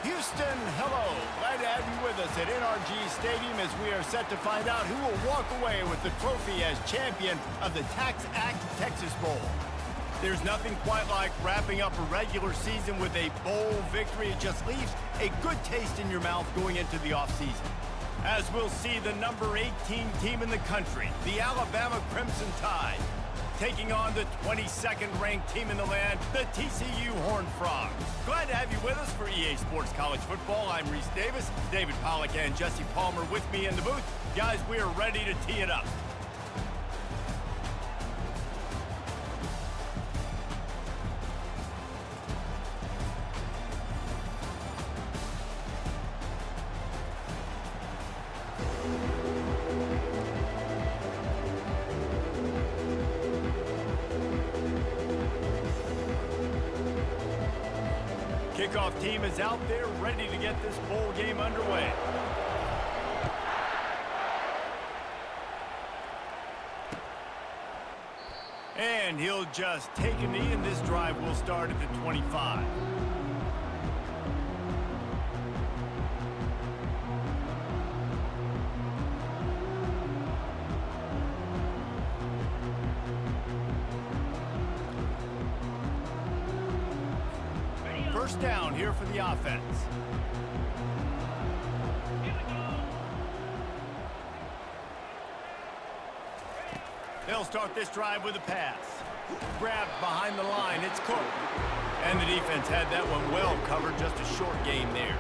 Houston, hello. Glad to have you with us at NRG Stadium as we are set to find out who will walk away with the trophy as champion of the Tax Act Texas Bowl. There's nothing quite like wrapping up a regular season with a bowl victory. It just leaves a good taste in your mouth going into the offseason. As we'll see the number 18 team in the country, the Alabama Crimson Tide, taking on the 22nd ranked team in the land, the TCU Horned Frogs. Glad to have you with us for EA Sports College Football. I'm Reese Davis, David Pollack and Jesse Palmer with me in the booth. Guys, we are ready to tee it up. Kickoff team is out there ready to get this bowl game underway. And he'll just take a knee, and this drive will start at the 25. First down here for the offense. They'll start this drive with a pass. Grabbed behind the line, it's Cook. And the defense had that one well covered, just a short game there.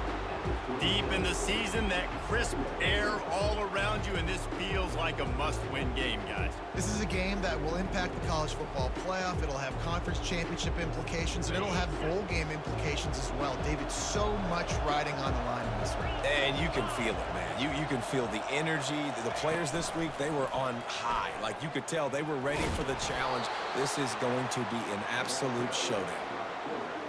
Deep in the season, that crisp air all around you, and this feels like a must-win game, guys. This is a game that will impact the college football playoff. It'll have conference championship implications, and it'll have bowl game implications as well. David, so much riding on the line in this one. And you can feel it, man. You can feel the energy. The players this week, they were on high. Like, you could tell they were ready for the challenge. This is going to be an absolute showdown.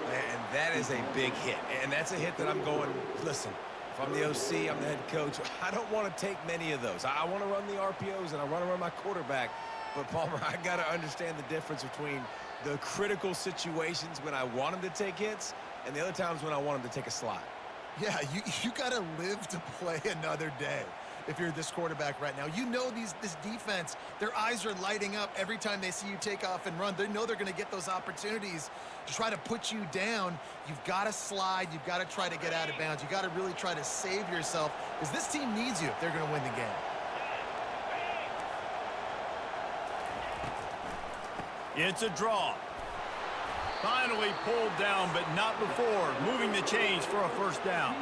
And that is a big hit. And that's a hit that I'm going, listen, if I'm the OC, I'm the head coach, I don't want to take many of those. I want to run the RPOs, and I want to run my quarterback. But, Palmer, I got to understand the difference between the critical situations when I want him to take hits and the other times when I want him to take a slide. Yeah, you got to live to play another day if you're this quarterback right now. You know this defense, their eyes are lighting up every time they see you take off and run. They know they're going to get those opportunities to try to put you down. You've got to slide. You've got to try to get out of bounds. You've got to really try to save yourself because this team needs you if they're going to win the game. It's a draw. Finally pulled down, but not before moving the chains for a first down.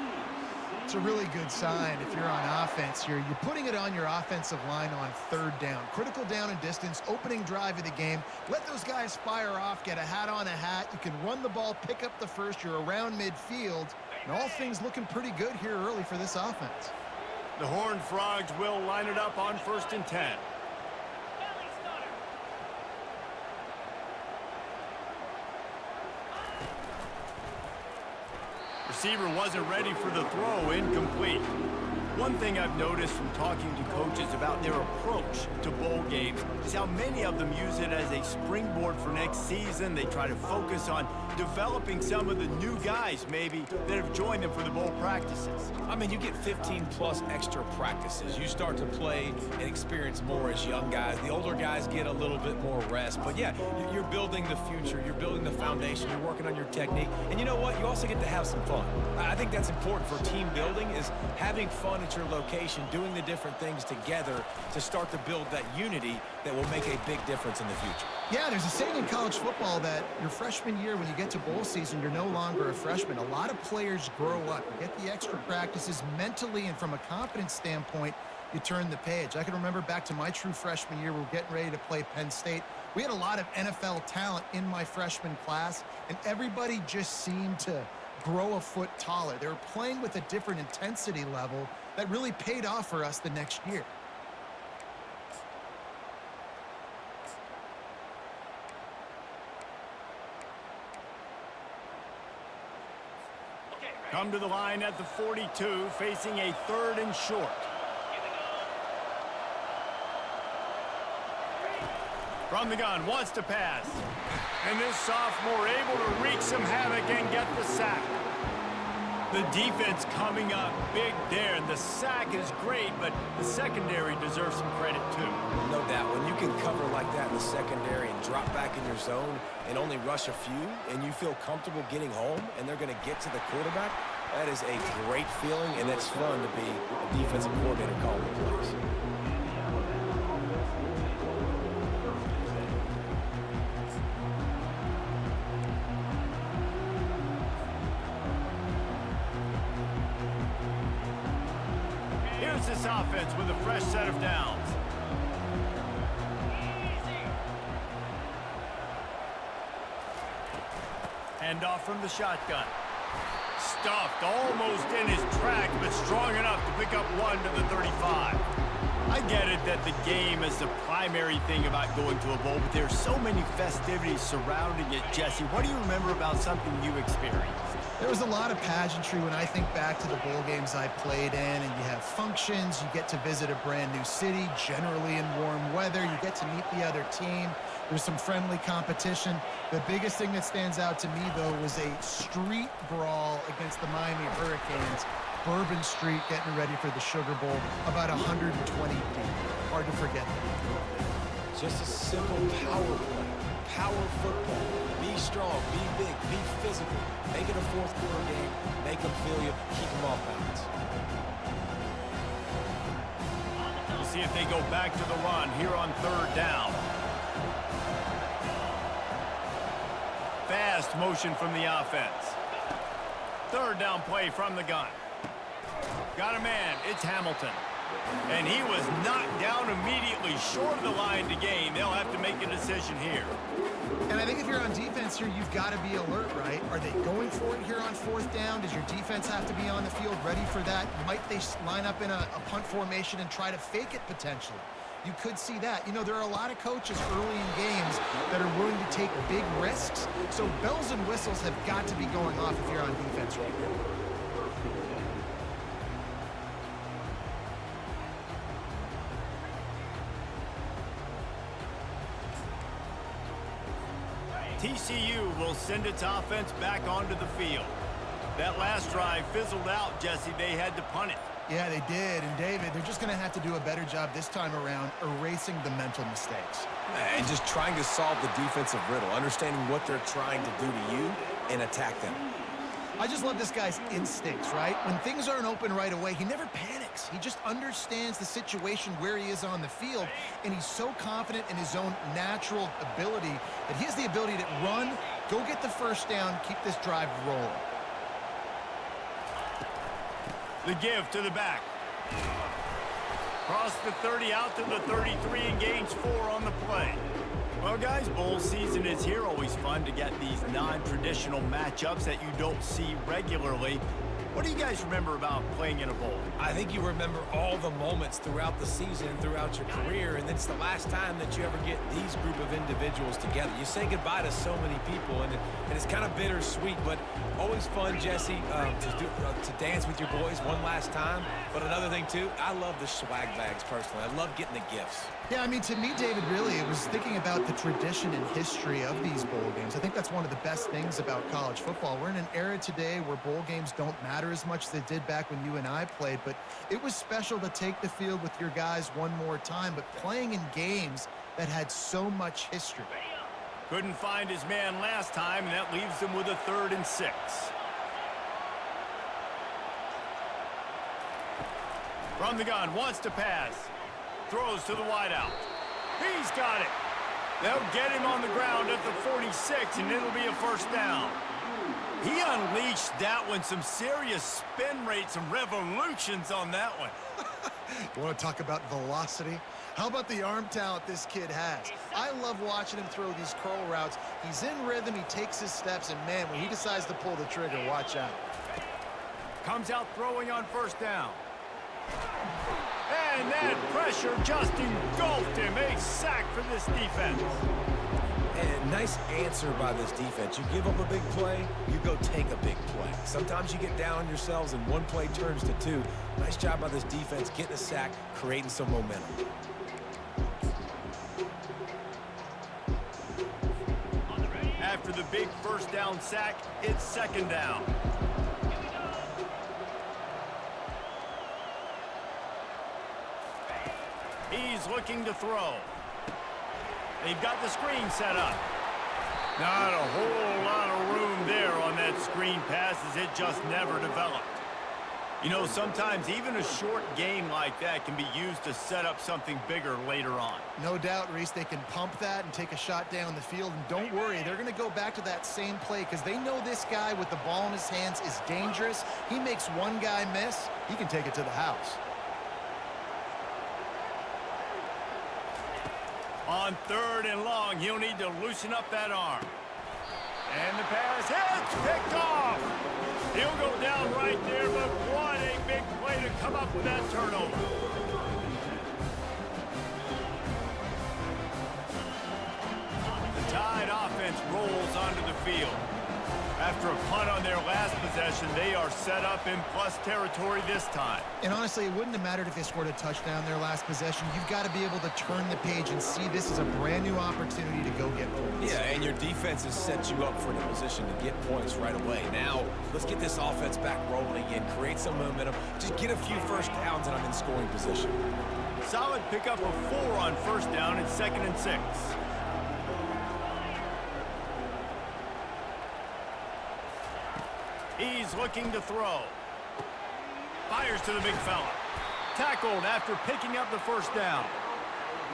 It's a really good sign if you're on offense here. You're putting it on your offensive line on third down. Critical down and distance, opening drive of the game. Let those guys fire off, get a hat on a hat. You can run the ball, pick up the first. You're around midfield. And all things looking pretty good here early for this offense. The Horned Frogs will line it up on 1st and 10. Receiver wasn't ready for the throw, incomplete. One thing I've noticed from talking to coaches about their approach to bowl games is how many of them use it as a springboard for next season. They try to focus on developing some of the new guys, maybe, that have joined them for the bowl practices. I mean, you get 15-plus extra practices. You start to play and experience more as young guys. The older guys get a little bit more rest. But, yeah, you're building the future. You're building the foundation. You're working on your technique. And you know what? You also get to have some fun. I think that's important for team building, is having fun at your location, doing the different things together to start to build that unity that will make a big difference in the future. Yeah, there's a saying in college football that your freshman year, when you get to bowl season, you're no longer a freshman. A lot of players grow up. You get the extra practices mentally, and from a confidence standpoint, you turn the page. I can remember back to my true freshman year, we were getting ready to play Penn State. We had a lot of NFL talent in my freshman class, and everybody just seemed to grow a foot taller. They were playing with a different intensity level that really paid off for us the next year. Come to the line at the 42, facing a 3rd and short. From the gun, wants to pass. And this sophomore able to wreak some havoc and get the sack. The defense coming up big there, and the sack is great, but the secondary deserves some credit too. No doubt. When you can cover like that in the secondary and drop back in your zone and only rush a few, and you feel comfortable getting home and they're going to get to the quarterback, that is a great feeling, and it's fun to be a defensive coordinator calling the plays. This offense with a fresh set of downs. Hand off from the shotgun. Stuffed almost in his track, but strong enough to pick up one to the 35. I get it that the game is the primary thing about going to a bowl, but there's so many festivities surrounding it. Jesse, what do you remember about something you experienced? There was a lot of pageantry when I think back to the bowl games I played in, and you have functions, you get to visit a brand new city, generally in warm weather, you get to meet the other team, there's some friendly competition. The biggest thing that stands out to me, though, was a street brawl against the Miami Hurricanes. Bourbon Street getting ready for the Sugar Bowl, about 120 deep. Hard to forget that. Just a simple power play, power football. Be strong, be big, be physical. Make it a fourth quarter game. Make them feel you. Keep them off balance. We'll see if they go back to the run here on 3rd down. Fast motion from the offense. 3rd down play from the gun. Got a man. It's Hamilton. And he was knocked down immediately short of the line to gain. They'll have to make a decision here. And I think if you're on defense here, you've got to be alert, right? Are they going for it here on 4th down? Does your defense have to be on the field ready for that? Might they line up in a punt formation and try to fake it potentially? You could see that. You know, there are a lot of coaches early in games that are willing to take big risks. So bells and whistles have got to be going off if you're on defense right now. TCU will send its offense back onto the field. That last drive fizzled out, Jesse. They had to punt it. Yeah, they did. And, David, they're just going to have to do a better job this time around erasing the mental mistakes. And just trying to solve the defensive riddle, understanding what they're trying to do to you and attack them. I just love this guy's instincts, right? When things aren't open right away, he never panics. mistakes. He just understands the situation where he is on the field, and he's so confident in his own natural ability that he has the ability to run, go get the first down, keep this drive rolling. The give to the back. Cross the 30 out to the 33 and gains 4 on the play. Well, guys, bowl season is here. Always fun to get these non-traditional matchups that you don't see regularly. What do you guys remember about playing in a bowl? I think you remember all the moments throughout the season, throughout your career, and it's the last time that you ever get these group of individuals together. You say goodbye to so many people, and it's kind of bittersweet, but always fun, Jesse, to dance with your boys one last time. But another thing, too, I love the swag bags, personally. I love getting the gifts. Yeah, I mean, to me, David, really, it was thinking about the tradition and history of these bowl games. I think that's one of the best things about college football. We're in an era today where bowl games don't matter as much as they did back when you and I played, but it was special to take the field with your guys one more time, but playing in games that had so much history. Couldn't find his man last time, and that leaves him with a 3rd and 6. From the gun, wants to pass. Throws to the wideout. He's got it. They'll get him on the ground at the 46, and it'll be a first down. He unleashed that one. Some serious spin rate, some revolutions on that one. You want to talk about velocity? How about the arm talent this kid has? I love watching him throw these curl routes. He's in rhythm, he takes his steps, and man, when he decides to pull the trigger, watch out. Comes out throwing on first down. And that pressure just engulfed him. A sack for this defense. And nice answer by this defense. You give up a big play, you go take a big play. Sometimes you get down on yourselves and one play turns to 2. Nice job by this defense getting a sack, creating some momentum. After the big first down sack, it's 2nd down. He's looking to throw. They've got the screen set up. Not a whole lot of room there on that screen pass as it just never developed. You know, sometimes even a short game like that can be used to set up something bigger later on. No doubt, Reese, they can pump that and take a shot down the field. And don't worry, they're going to go back to that same play because they know this guy with the ball in his hands is dangerous. He makes one guy miss, he can take it to the house. On 3rd and long, he'll need to loosen up that arm. And the pass hits, picked off. He'll go down right there, but what a big play to come up with that turnover. The Tide offense rolls onto the field. After a punt on their last possession, they are set up in plus territory this time. And honestly, it wouldn't have mattered if they scored a touchdown their last possession. You've got to be able to turn the page and see this as a brand new opportunity to go get points. Yeah, and your defense has set you up for the position to get points right away. Now, let's get this offense back rolling again, create some momentum, just get a few first downs, and I'm in scoring position. Solid pickup of 4 on first down and 2nd and 6. He's looking to throw. Fires to the big fella. Tackled after picking up the first down.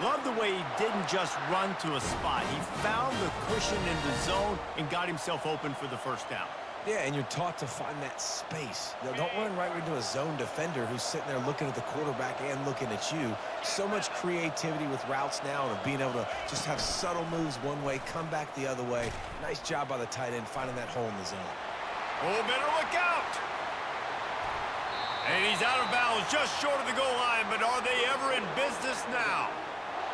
Love the way he didn't just run to a spot. He found the cushion in the zone and got himself open for the first down. Yeah, and you're taught to find that space. You know, don't run right into a zone defender who's sitting there looking at the quarterback and looking at you. So much creativity with routes now and being able to just have subtle moves one way, come back the other way. Nice job by the tight end finding that hole in the zone. Oh, better look out. And he's out of bounds just short of the goal line, but are they ever in business now?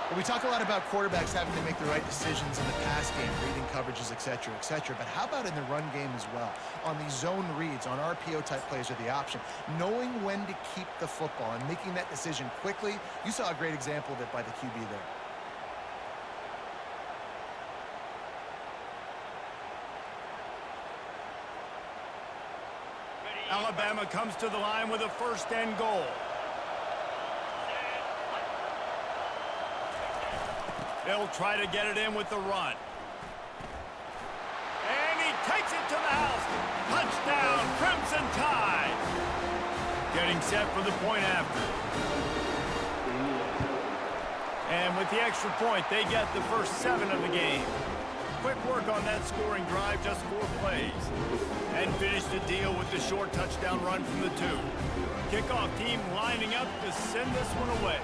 Well, we talk a lot about quarterbacks having to make the right decisions in the pass game, reading coverages, et cetera, but how about in the run game as well? On these zone reads, on RPO-type plays are the option. Knowing when to keep the football and making that decision quickly, you saw a great example of it by the QB there. Alabama comes to the line with a 1st and goal. They'll try to get it in with the run. And he takes it to the house. Touchdown, Crimson Tide. Getting set for the point after. And with the extra point, they get the first 7 of the game. Quick work on that scoring drive, just 4 plays. And finish the deal with the short touchdown run from the 2. Kickoff team lining up to send this one away.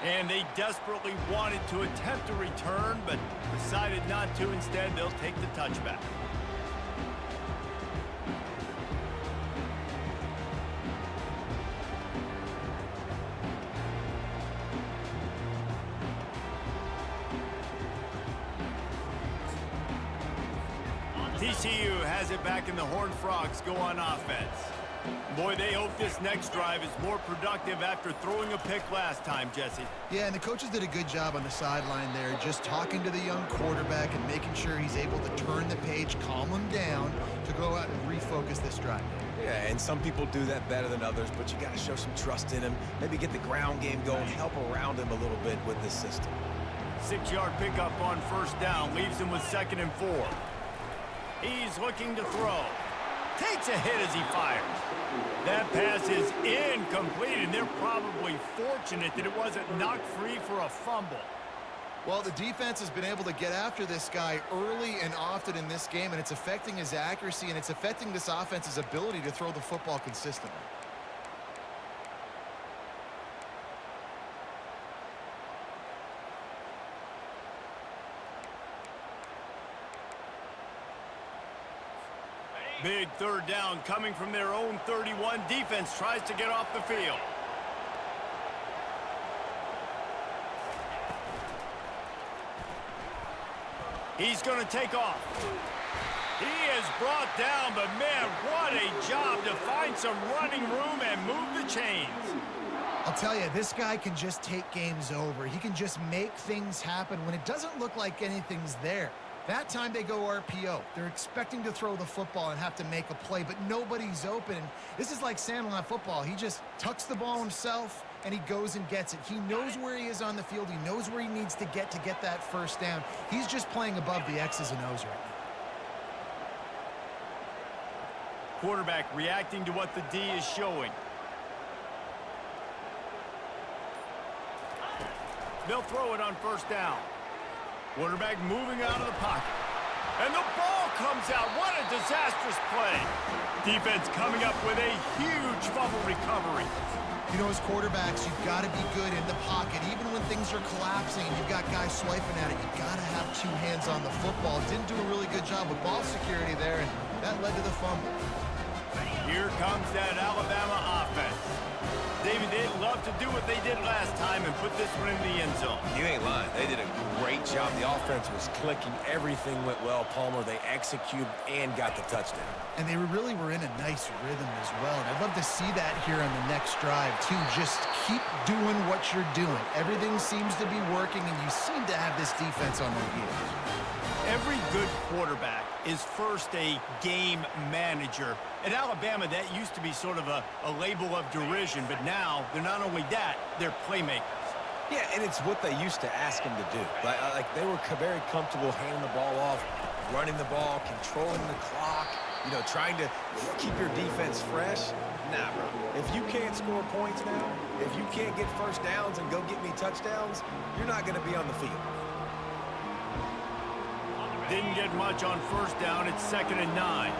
And they desperately wanted to attempt a return, but decided not to. Instead, they'll take the touchback. TCU has it back and the Horned Frogs go on offense. Boy, they hope this next drive is more productive after throwing a pick last time, Jesse. Yeah, and the coaches did a good job on the sideline there, just talking to the young quarterback and making sure he's able to turn the page, calm him down to go out and refocus this drive. Yeah, and some people do that better than others, but you got to show some trust in him. Maybe get the ground game going, help around him a little bit with this system. 6-yard pickup on first down, leaves him with 2nd and 4. He's looking to throw. Takes a hit as he fires. That pass is incomplete, and they're probably fortunate that it wasn't knocked free for a fumble. Well, the defense has been able to get after this guy early and often in this game, and it's affecting his accuracy, and it's affecting this offense's ability to throw the football consistently. Big 3rd down coming from their own 31. Defense tries to get off the field. He's going to take off. He is brought down, but man, what a job to find some running room and move the chains. I'll tell you, this guy can just take games over. He can just make things happen when it doesn't look like anything's there. That time they go RPO. They're expecting to throw the football and have to make a play, but nobody's open. This is like Sandlot football. He just tucks the ball himself, and he goes and gets it. He knows where he is on the field. He knows where he needs to get that first down. He's just playing above the X's and O's right now. Quarterback reacting to what the D is showing. They'll throw it on first down. Quarterback moving out of the pocket. And the ball comes out. What a disastrous play. Defense coming up with a huge fumble recovery. You know, as quarterbacks, you've got to be good in the pocket. Even when things are collapsing and you've got guys swiping at it, you've got to have 2 hands on the football. Didn't do a really good job with ball security there, and that led to the fumble. Here comes that Alabama offense. David, they'd love to do what they did last time and put this one in the end zone. You ain't lying. They did a great job. The offense was clicking. Everything went well. Palmer, they executed and got the touchdown. And they really were in a nice rhythm as well. And I'd love to see that here on the next drive, too. Just keep doing what you're doing. Everything seems to be working, and you seem to have this defense on their heels. Every good quarterback is first a game manager. At Alabama, that used to be sort of a label of derision, but now they're not only that, they're playmakers. Yeah, and it's what they used to ask him to do. Like they were very comfortable handing the ball off, running the ball, controlling the clock, you know, trying to keep your defense fresh. Nah, bro. If you can't score points now, if you can't get first downs and go get me touchdowns, you're not going to be on the field. Didn't get much on first down. It's 2nd and 9.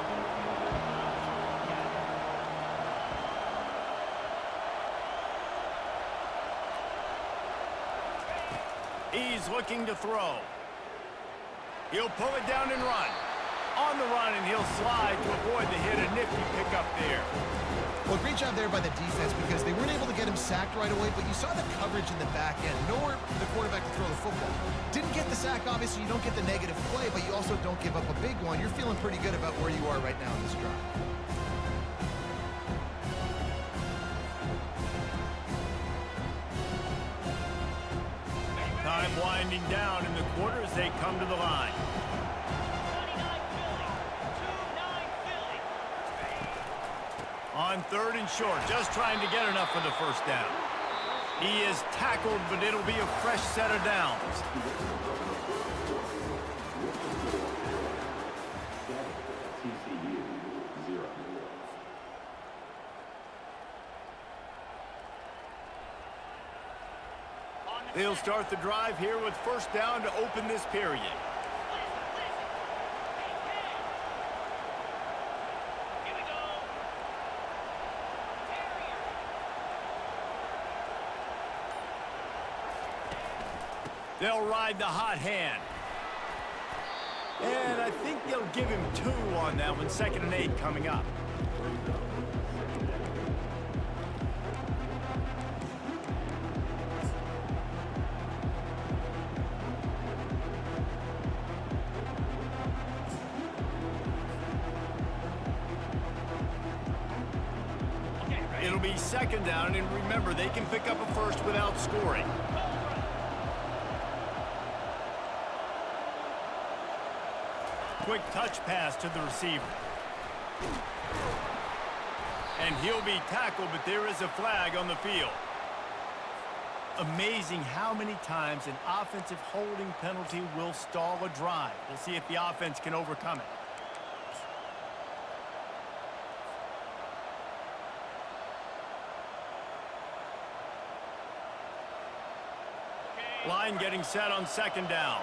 He's looking to throw. He'll pull it down and run. On the run, and he'll slide to avoid the hit. A nifty pickup there. Well, great job there by the defense because they weren't able to get him sacked right away, but you saw the coverage in the back end. Nowhere for the quarterback to throw the football. Didn't get the sack, obviously. You don't get the negative play, but you also don't give up a big one. You're feeling pretty good about where you are right now in this drive. Time winding down in the quarter as they come to the line. On 3rd and short, just trying to get enough for the first down. He is tackled, but it'll be a fresh set of downs. They'll start the drive here with first down to open this period. They'll ride the hot hand. And I think they'll give him 2 on that one. 2nd and 8 coming up. It'll be 2nd down, and remember, they can pick up a first without scoring. Quick touch pass to the receiver. And he'll be tackled, but there is a flag on the field. Amazing how many times an offensive holding penalty will stall a drive. We'll see if the offense can overcome it. Line getting set on 2nd down.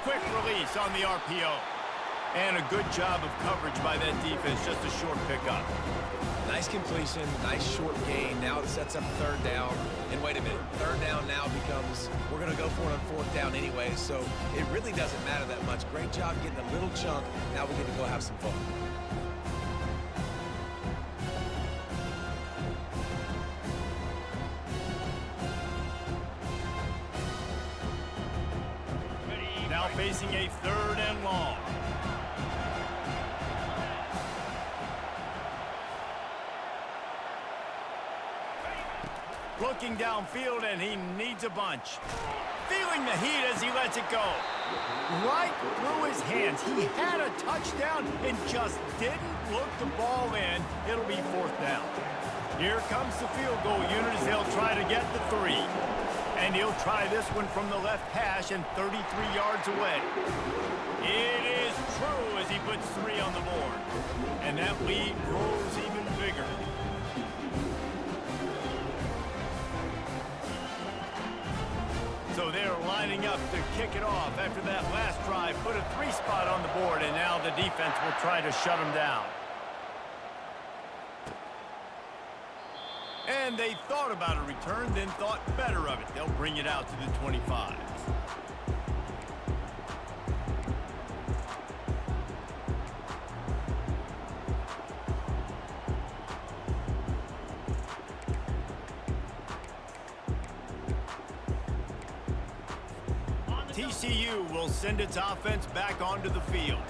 Quick release on the RPO. And a good job of coverage by that defense, just a short pickup. Nice completion, nice short gain. Now it sets up 3rd down. And wait a minute, 3rd down now becomes, we're going to go for it on 4th down anyway, so it really doesn't matter that much. Great job getting a little chunk. Now we get to go have some fun. Now facing a 3rd and long. Looking downfield, and he needs a bunch. Feeling the heat as he lets it go. Right through his hands. He had a touchdown and just didn't look the ball in. It'll be 4th down. Here comes the field goal unit as they'll try to get the 3. And he'll try this one from the left hash and 33 yards away. It is true as he puts 3 on the board. And that lead grows even bigger. So they're lining up to kick it off after that last drive. Put a 3 spot on the board, and now the defense will try to shut them down. And they thought about a return, then thought better of it. They'll bring it out to the 25. TCU will send its offense back onto the field.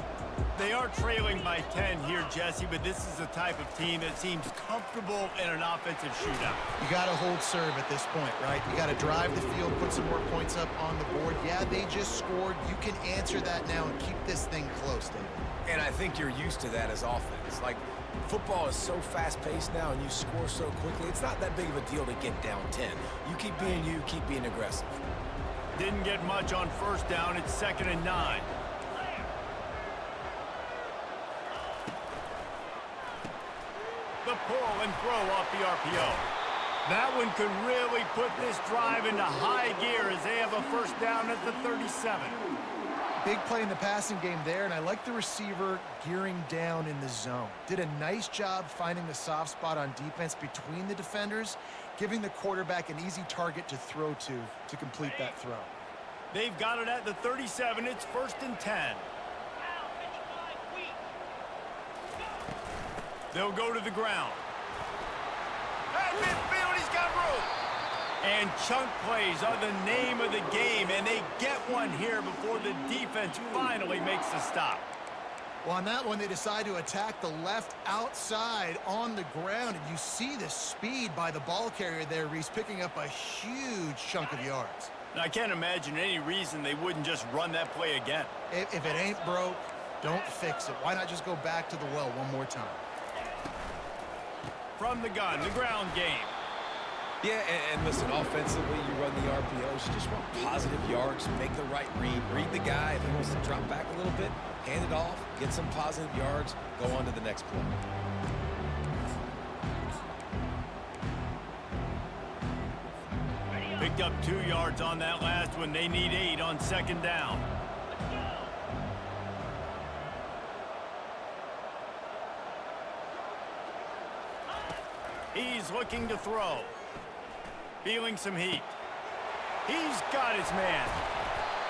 They are trailing by 10 here, Jesse, but this is the type of team that seems comfortable in an offensive shootout. You got to hold serve at this point, right? You got to drive the field, put some more points up on the board. Yeah, they just scored. You can answer that now and keep this thing close, David. And I think you're used to that as offense. Like, football is so fast-paced now and you score so quickly, it's not that big of a deal to get down 10. You keep being you, keep being aggressive. Didn't get much on 1st down. It's 2nd and 9. The pull and throw off the RPO. That one could really put this drive into high gear as they have a 1st down at the 37. Big play in the passing game there, and I like the receiver gearing down in the zone. Did a nice job finding the soft spot on defense between the defenders, giving the quarterback an easy target to throw to complete that throw. They've got it at the 37. It's 1st and 10. They'll go to the ground. At midfield, he's got room. And chunk plays are the name of the game, and they get one here before the defense finally makes the stop. Well, on that one, they decide to attack the left outside on the ground, and you see the speed by the ball carrier there, Reese, picking up a huge chunk of yards. And I can't imagine any reason they wouldn't just run that play again. If it ain't broke, don't fix it. Why not just go back to the well one more time? From the gun, the ground game. Yeah, and listen, offensively, you run the RPOs. You just want positive yards, make the right read the guy. If he wants to drop back a little bit, hand it off, get some positive yards, go on to the next play. Picked up 2 yards on that last one. They need 8 on second down. He's looking to throw. Feeling some heat. He's got his man.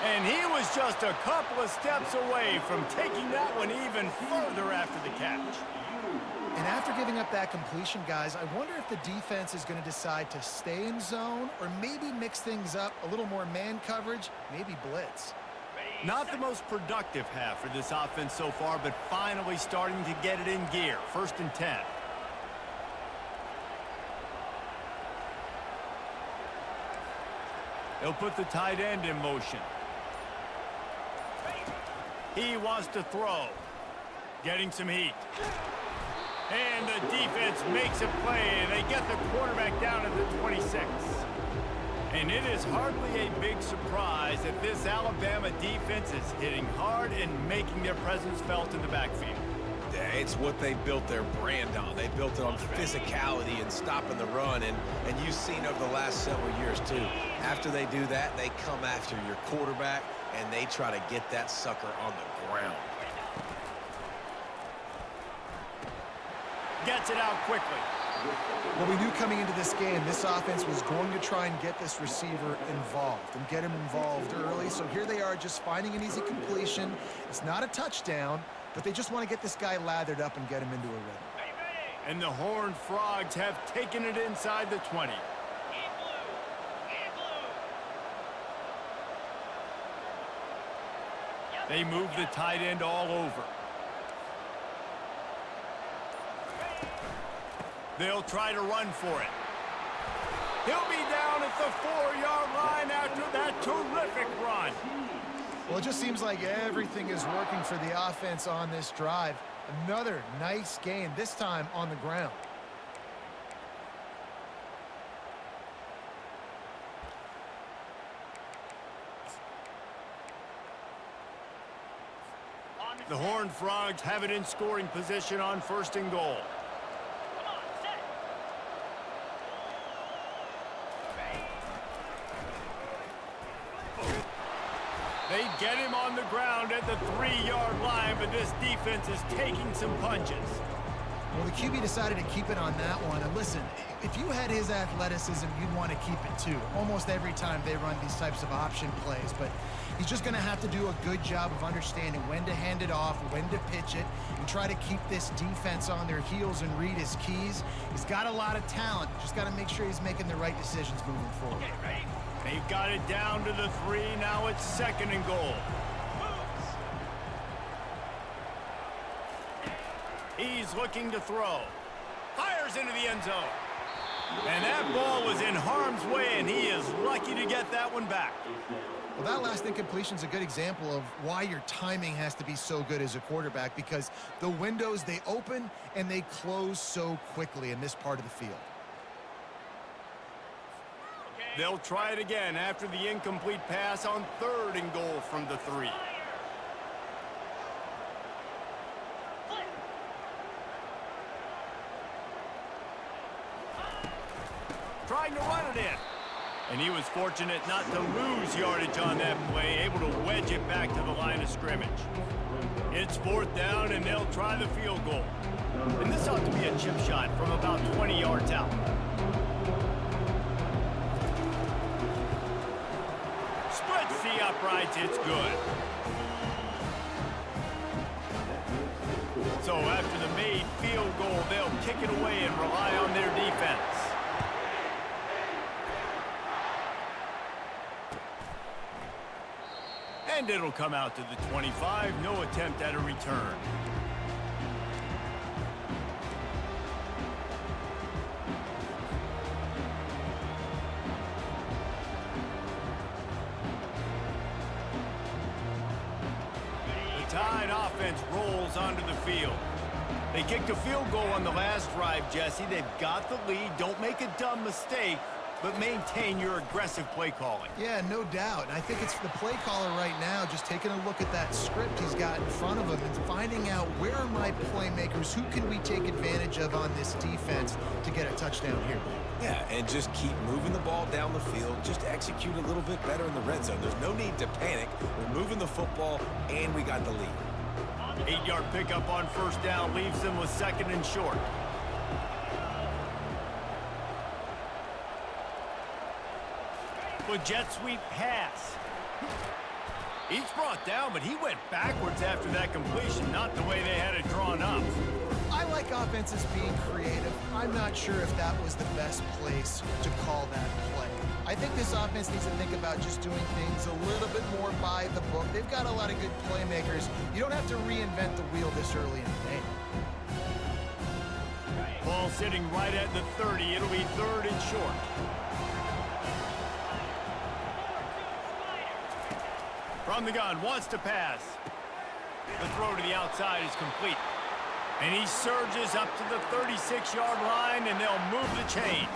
And he was just a couple of steps away from taking that one even further after the catch. And after giving up that completion, guys, I wonder if the defense is going to decide to stay in zone or maybe mix things up, a little more man coverage, maybe blitz. Not the most productive half for this offense so far, but finally starting to get it in gear. 1st and 10. They'll put the tight end in motion. He wants to throw. Getting some heat. And the defense makes a play, and they get the quarterback down at the 26. And it is hardly a big surprise that this Alabama defense is hitting hard and making their presence felt in the backfield. Yeah, it's what they built their brand on. They built it on physicality and stopping the run, and you've seen over the last several years, too. After they do that, they come after your quarterback, and they try to get that sucker on the ground. Gets it out quickly. Well, we knew coming into this game, this offense was going to try and get this receiver involved and get him involved early. So here they are just finding an easy completion. It's not a touchdown, but they just want to get this guy lathered up and get him into a rhythm. And the Horned Frogs have taken it inside the 20. They move the tight end all over. They'll try to run for it. He'll be down at the 4-yard line after that terrific run. Well, it just seems like everything is working for the offense on this drive. Another nice gain, this time on the ground. The Horned Frogs have it in scoring position on 1st and goal. They get him on the ground at the 3-yard line, but this defense is taking some punches. Well, the QB decided to keep it on that one. And listen, if you had his athleticism, you'd want to keep it too. Almost every time they run these types of option plays. But he's just going to have to do a good job of understanding when to hand it off, when to pitch it, and try to keep this defense on their heels and read his keys. He's got a lot of talent. Just got to make sure he's making the right decisions moving forward. Okay, ready? They've got it down to the 3. Now it's 2nd and goal. He's looking to throw. Fires into the end zone. And that ball was in harm's way, and he is lucky to get that one back. Well, that last incompletion is a good example of why your timing has to be so good as a quarterback, because the windows, they open and they close so quickly in this part of the field. They'll try it again after the incomplete pass on 3rd and goal from the 3. Trying to run it in. And he was fortunate not to lose yardage on that play, able to wedge it back to the line of scrimmage. It's 4th down, and they'll try the field goal. And this ought to be a chip shot from about 20 yards out. Splits the uprights, it's good. So after the made field goal, they'll kick it away and rely on their defense. And it'll come out to the 25. No attempt at a return. The Tide offense rolls onto the field. They kicked a field goal on the last drive, Jesse. They've got the lead. Don't make a dumb mistake. but maintain your aggressive play calling. Yeah, no doubt. And I think it's the play caller right now just taking a look at that script he's got in front of him and finding out where are my playmakers, who can we take advantage of on this defense to get a touchdown here. Yeah, and just keep moving the ball down the field. Just execute a little bit better in the red zone. There's no need to panic. We're moving the football, and we got the lead. 8-yard pickup on first down leaves them with 2nd and short. With jet sweep pass. He's brought down, but he went backwards after that completion, not the way they had it drawn up. I like offenses being creative. I'm not sure if that was the best place to call that play. I think this offense needs to think about just doing things a little bit more by the book. They've got a lot of good playmakers. You don't have to reinvent the wheel this early in the game. Ball sitting right at the 30. It'll be 3rd and short. From the gun, wants to pass. The throw to the outside is complete. And he surges up to the 36-yard line, and they'll move the chain.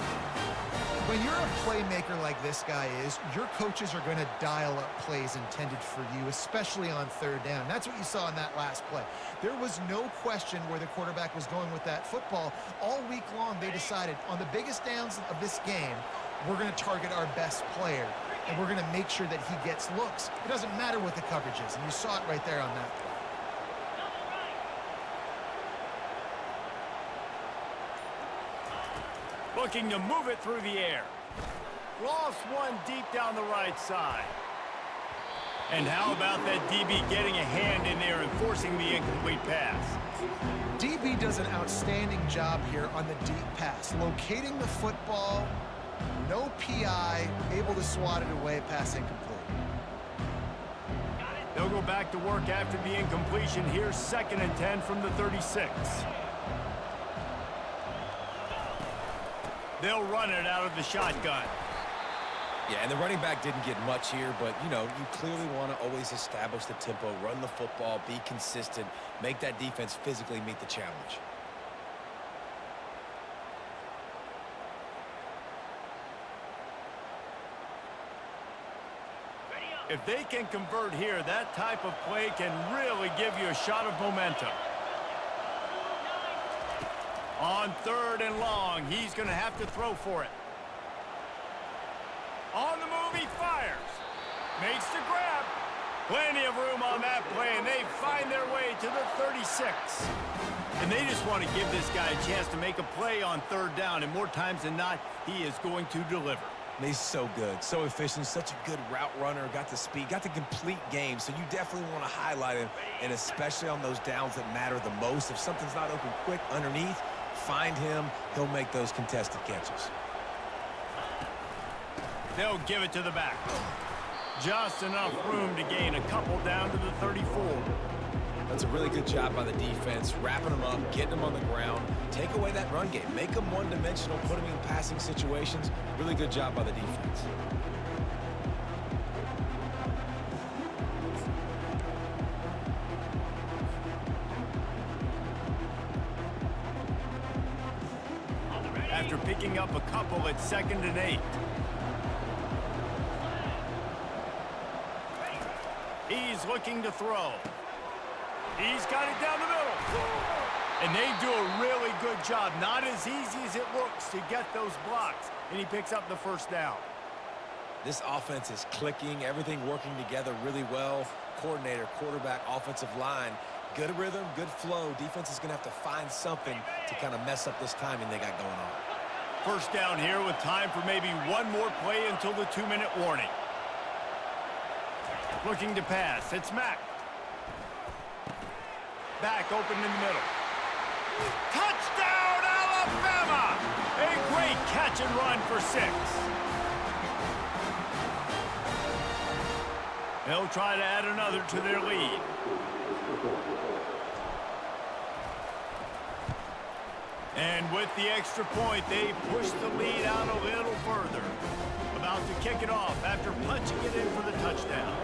When you're a playmaker like this guy is, your coaches are going to dial up plays intended for you, especially on 3rd down. That's what you saw in that last play. There was no question where the quarterback was going with that football. All week long, they decided on the biggest downs of this game, we're going to target our best player, and we're going to make sure that he gets looks. It doesn't matter what the coverage is, and you saw it right there on that play. Looking to move it through the air. Lost one deep down the right side. And how about that DB getting a hand in there and forcing the incomplete pass? DB does an outstanding job here on the deep pass. Locating the football, no PI, able to swat it away, pass incomplete. They'll go back to work after the incompletion. Here's 2nd and 10 from the 36. They'll run it out of the shotgun. Yeah, and the running back didn't get much here, but, you know, you clearly want to always establish the tempo, run the football, be consistent, make that defense physically meet the challenge. If they can convert here, that type of play can really give you a shot of momentum. On 3rd and long, he's going to have to throw for it. On the move, he fires. Makes the grab. Plenty of room on that play, and they find their way to the 36. And they just want to give this guy a chance to make a play on 3rd down, and more times than not, he is going to deliver. He's so good, so efficient, such a good route runner, got the speed, got the complete game, so you definitely want to highlight him, and especially on those downs that matter the most. If something's not open quick underneath, find him, he'll make those contested catches. They'll give it to the back. Just enough room to gain a couple down to the 34. That's a really good job by the defense, wrapping them up, getting them on the ground, take away that run game, make them one-dimensional, put them in passing situations. Really good job by the defense. After picking up a couple at 2nd and 8. He's looking to throw. He's got it down the middle. And they do a really good job. Not as easy as it looks to get those blocks. And he picks up the 1st down. This offense is clicking, everything working together really well. Coordinator, quarterback, offensive line. Good rhythm, good flow. Defense is going to have to find something to kind of mess up this timing they got going on. 1st down here with time for maybe one more play until the 2-minute warning. Looking to pass. It's Mack. Back open in the middle. Touchdown, Alabama! A great catch and run for 6. They'll try to add another to their lead. And with the extra point, they push the lead out a little further. About to kick it off after punching it in for the touchdown.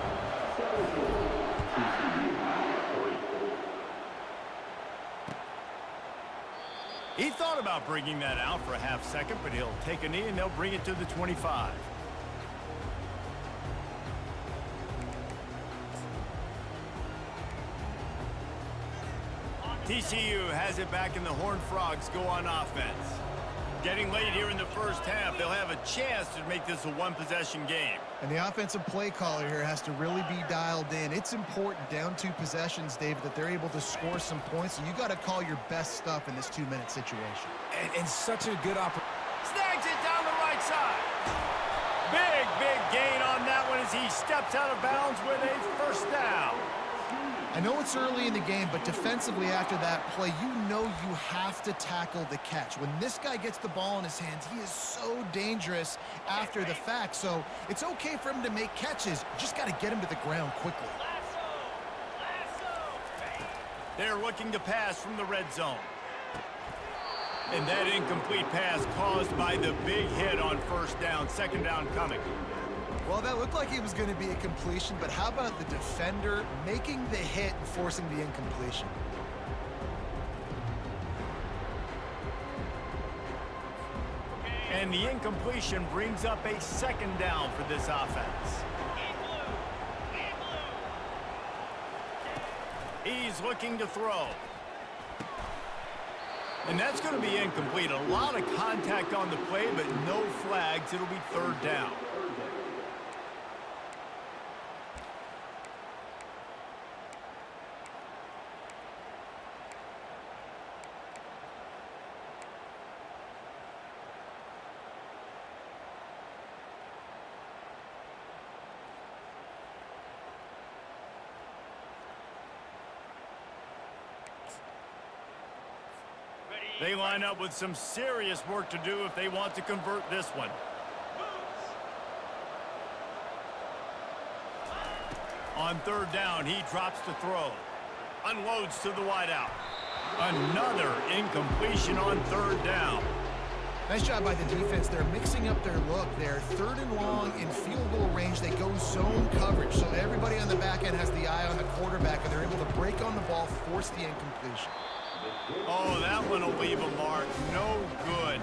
He thought about bringing that out for a half second, but he'll take a knee and they'll bring it to the 25. TCU has it back and the Horned Frogs go on offense. Getting late here in the first half, they'll have a chance to make this a one-possession game. And the offensive play caller here has to really be dialed in. It's important down 2 possessions, David, that they're able to score some points. So you got to call your best stuff in this 2-minute situation. And such a good opportunity. Snags it down the right side. Big gain on that one as he steps out of bounds with a first down. I know it's early in the game, but defensively after that play, you know you have to tackle the catch. When this guy gets the ball in his hands, he is so dangerous after the fact. So it's okay for him to make catches. You just got to get him to the ground quickly. They're looking to pass from the red zone. And that incomplete pass caused by the big hit on first down. Second down coming. Well, that looked like it was going to be a completion, but how about the defender making the hit and forcing the incompletion? And the incompletion brings up a second down for this offense. He's looking to throw. And that's going to be incomplete. A lot of contact on the play, but no flags. It'll be third down. They line up with some serious work to do if they want to convert this one. On third down, he drops to throw. Unloads to the wideout. Another incompletion on third down. Nice job by the defense. They're mixing up their look. They're third and long in field goal range. They go zone coverage, so everybody on the back end has the eye on the quarterback, and they're able to break on the ball, force the incompletion. Oh, that one will leave a mark. No good.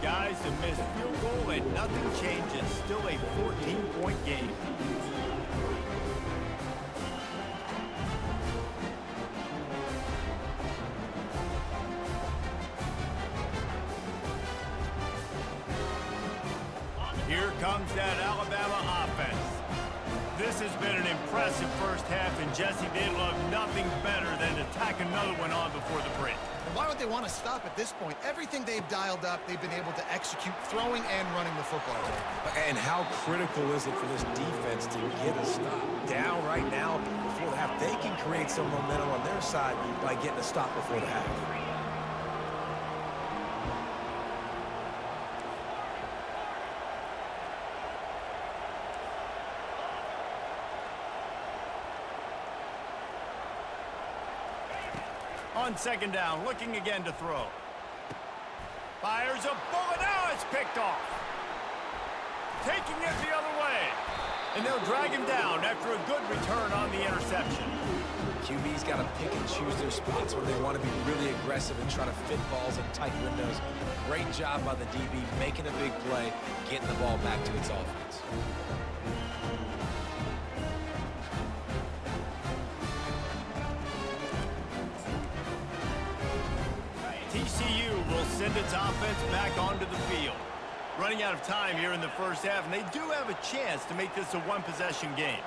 Guys, a missed field goal and nothing changes. Still a 14-point game. Here comes that Alabama offense. This has been an impressive first half, and Jesse, they love nothing better than to tack another one on before the break. Why would they want to stop at this point? Everything they've dialed up, they've been able to execute, throwing and running the football. And how critical is it for this defense to get a stop down right now before the half? They can create some momentum on their side by getting a stop before the half. On second down, looking again to throw. Fires a bullet. Now it's picked off. Taking it the other way. And they'll drag him down after a good return on the interception. QB's got to pick and choose their spots when they want to be really aggressive and try to fit balls in tight windows. Great job by the DB making a big play, getting the ball back to its offense. TCU will send its offense back onto the field. Running out of time here in the first half, and they do have a chance to make this a one-possession game.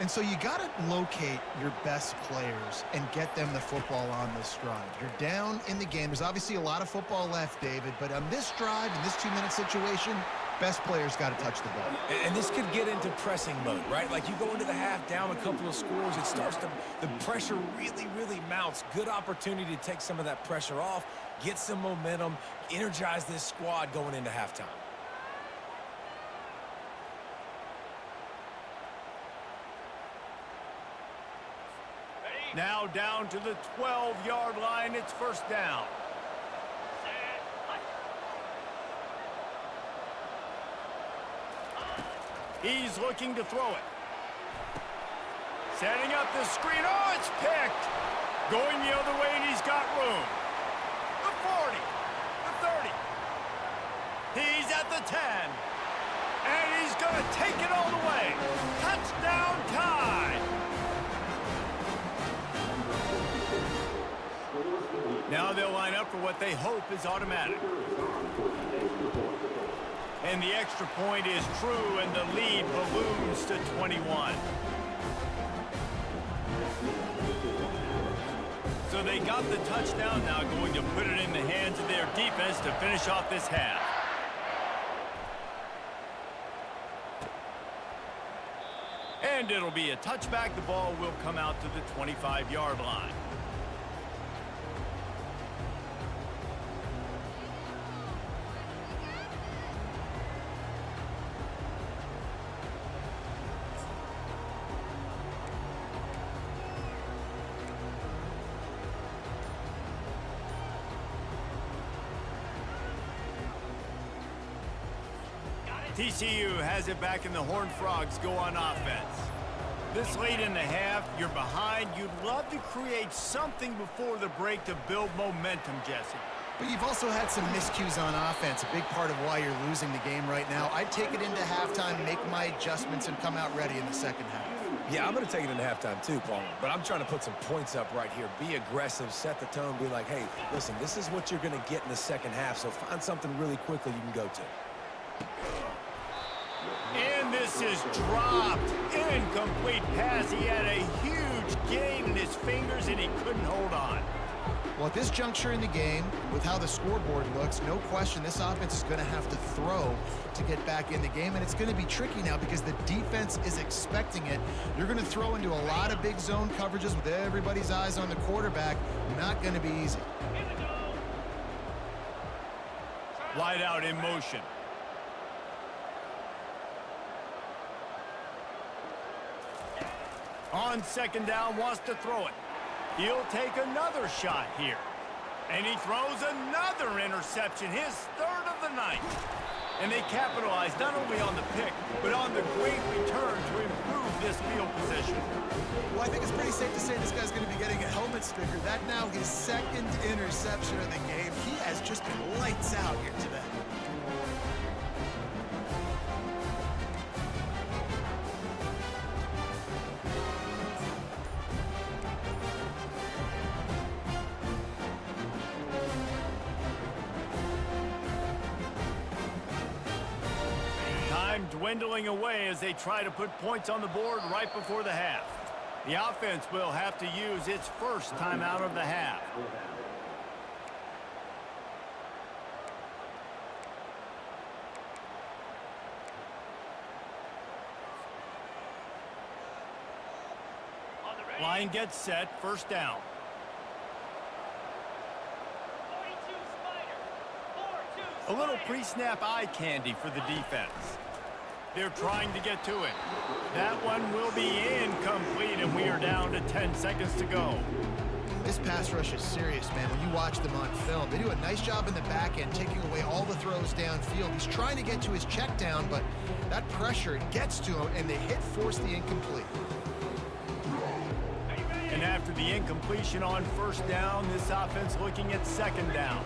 And so you got to locate your best players and get them the football on this drive. You're down in the game. There's obviously a lot of football left, David, but on this drive, in this 2-minute situation, best players got to touch the ball. And this could get into pressing mode, right? Like you go into the half down a couple of scores, it starts to, the pressure really mounts. Good opportunity to take some of that pressure off, get some momentum, energize this squad going into halftime. Now down to the 12-yard line. It's first down. He's looking to throw it. Setting up the screen. Oh, it's picked. Going the other way, and he's got room. The 40. at the 10. And he's going to take it all the way. Touchdown tie. Now they'll line up for what they hope is automatic. And the extra point is true, and the lead balloons to 21. So they got the touchdown, now going to put it in the hands of their defense to finish off this half. And it'll be a touchback. The ball will come out to the 25-yard line. TCU has it back, and the Horned Frogs go on offense. This late in the half, you're behind. You'd love to create something before the break to build momentum, Jesse. But you've also had some miscues on offense, a big part of why you're losing the game right now. I'd take it into halftime, make my adjustments, and come out ready in the second half. Yeah, I'm going to take it into halftime too, Paul. But I'm trying to put some points up right here. Be aggressive, set the tone, be like, hey, listen, this is what you're going to get in the second half, so find something really quickly you can go to. And this is dropped. Incomplete pass. He had a huge gain in his fingers, and he couldn't hold on. Well, at this juncture in the game, with how the scoreboard looks, no question this offense is going to have to throw to get back in the game, and it's going to be tricky now because the defense is expecting it. You're going to throw into a lot of big zone coverages with everybody's eyes on the quarterback. Not going to be easy. Wide out in motion. On second down, wants to throw it. He'll take another shot here. And he throws another interception, his third of the night. And they capitalize not only on the pick, but on the great return to improve this field position. Well, I think it's pretty safe to say this guy's going to be getting a helmet sticker. That now his second interception of the game. He has just been lights out here today. Dwindling away as they try to put points on the board right before the half. The offense will have to use its first timeout of the half. Line gets set, first down. A little pre-snap eye candy for the defense. They're trying to get to it. That one will be incomplete, and we are down to 10 seconds to go. This pass rush is serious, man. When you watch them on film, they do a nice job in the back end, taking away all the throws downfield. He's trying to get to his check down, but that pressure gets to him, and they force the incomplete. And after the incompletion on first down, this offense looking at second down.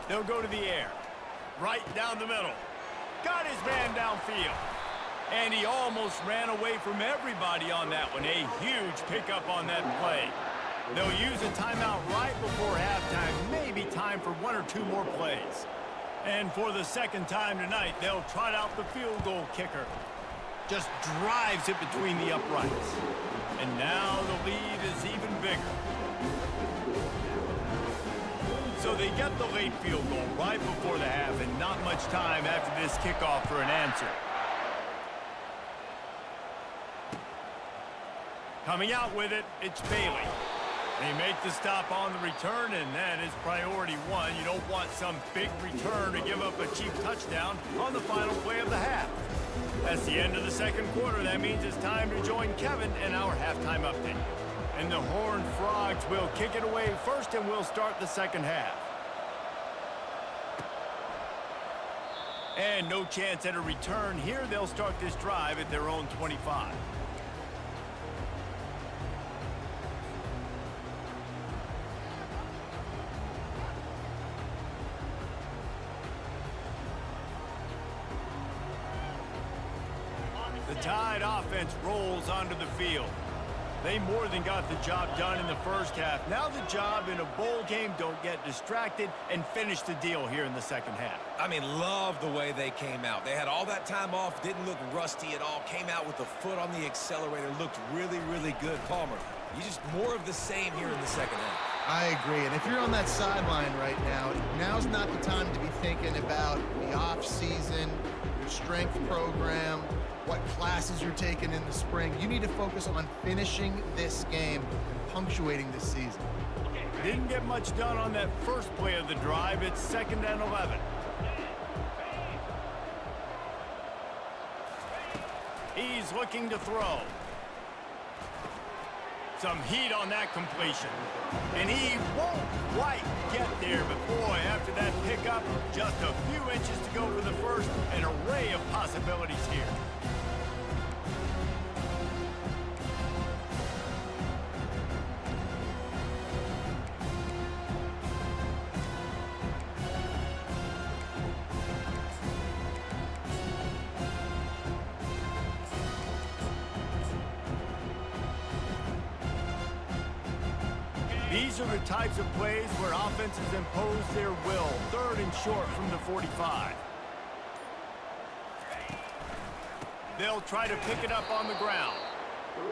They'll go to the air. Right down the middle. Got his man downfield. And he almost ran away from everybody on that one. A huge pickup on that play. They'll use a timeout right before halftime. Maybe time for one or two more plays. And for the second time tonight, they'll trot out the field goal kicker. Just drives it between the uprights. And now the lead is even bigger. So they get the late field goal right before the half, and not much time after this kickoff for an answer. Coming out with it, it's Bailey. They make the stop on the return, and that is priority one. You don't want some big return to give up a cheap touchdown on the final play of the half. That's the end of the second quarter. That means it's time to join Kevin in our halftime update. And the Horned Frogs will kick it away first, and we'll start the second half. And no chance at a return here. They'll start this drive at their own 25. Tide offense rolls onto the field. They more than got the job done in the first half. Now the job in a bowl game, don't get distracted and finish the deal here in the second half. I mean, love the way they came out. They had all that time off, didn't look rusty at all, came out with the foot on the accelerator, looked really, really good. Palmer, you just more of the same here in the second half. I agree, and if you're on that sideline right now, now's not the time to be thinking about the off-season, your strength program, what classes you're taking in the spring. You need to focus on finishing this game and punctuating this season. Didn't get much done on that first play of the drive. It's 2nd and 11. He's looking to throw. Some heat on that completion. And he won't quite get there, but boy, after that pickup, just a few inches to go for the first. An array of possibilities here. These are the types of plays where offenses impose their will. 3rd and short from the 45. They'll try to pick it up on the ground.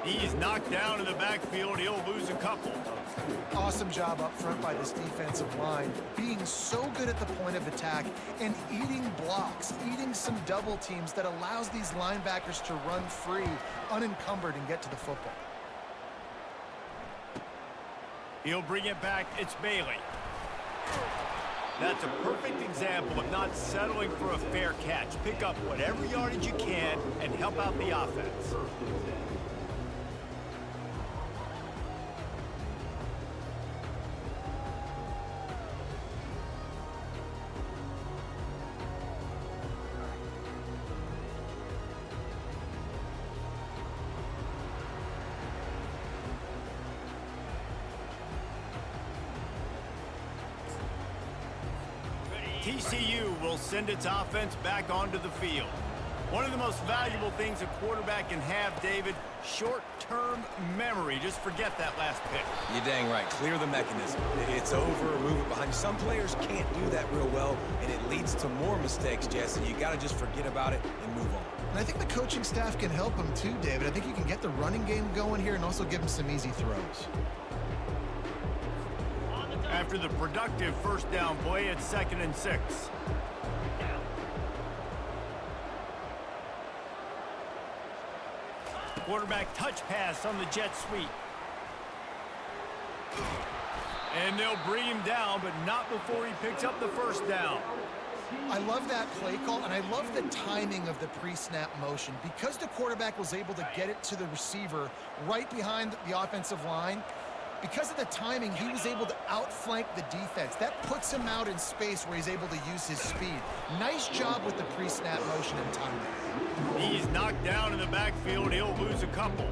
He's knocked down in the backfield. He'll lose a couple. Awesome job up front by this defensive line, being so good at the point of attack and eating blocks, eating some double teams that allows these linebackers to run free, unencumbered, and get to the football. He'll bring it back. It's Bailey. That's a perfect example of not settling for a fair catch. Pick up whatever yardage you can and help out the offense. TCU will send its offense back onto the field. One of the most valuable things a quarterback can have, David, short-term memory. Just forget that last pick. You're dang right. Clear the mechanism. It's over, move it behind you. Some players can't do that real well, and it leads to more mistakes, Jesse. You got to just forget about it and move on. And I think the coaching staff can help him too, David. I think you can get the running game going here and also give him some easy throws. After the productive first down play, it's 2nd and 6. Quarterback touch pass on the jet sweep. And they'll bring him down, but not before he picks up the first down. I love that play call, and I love the timing of the pre-snap motion. Because the quarterback was able to get it to the receiver right behind the offensive line, because of the timing, he was able to outflank the defense. That puts him out in space where he's able to use his speed. Nice job with the pre-snap motion and timing. He's knocked down in the backfield. He'll lose a couple.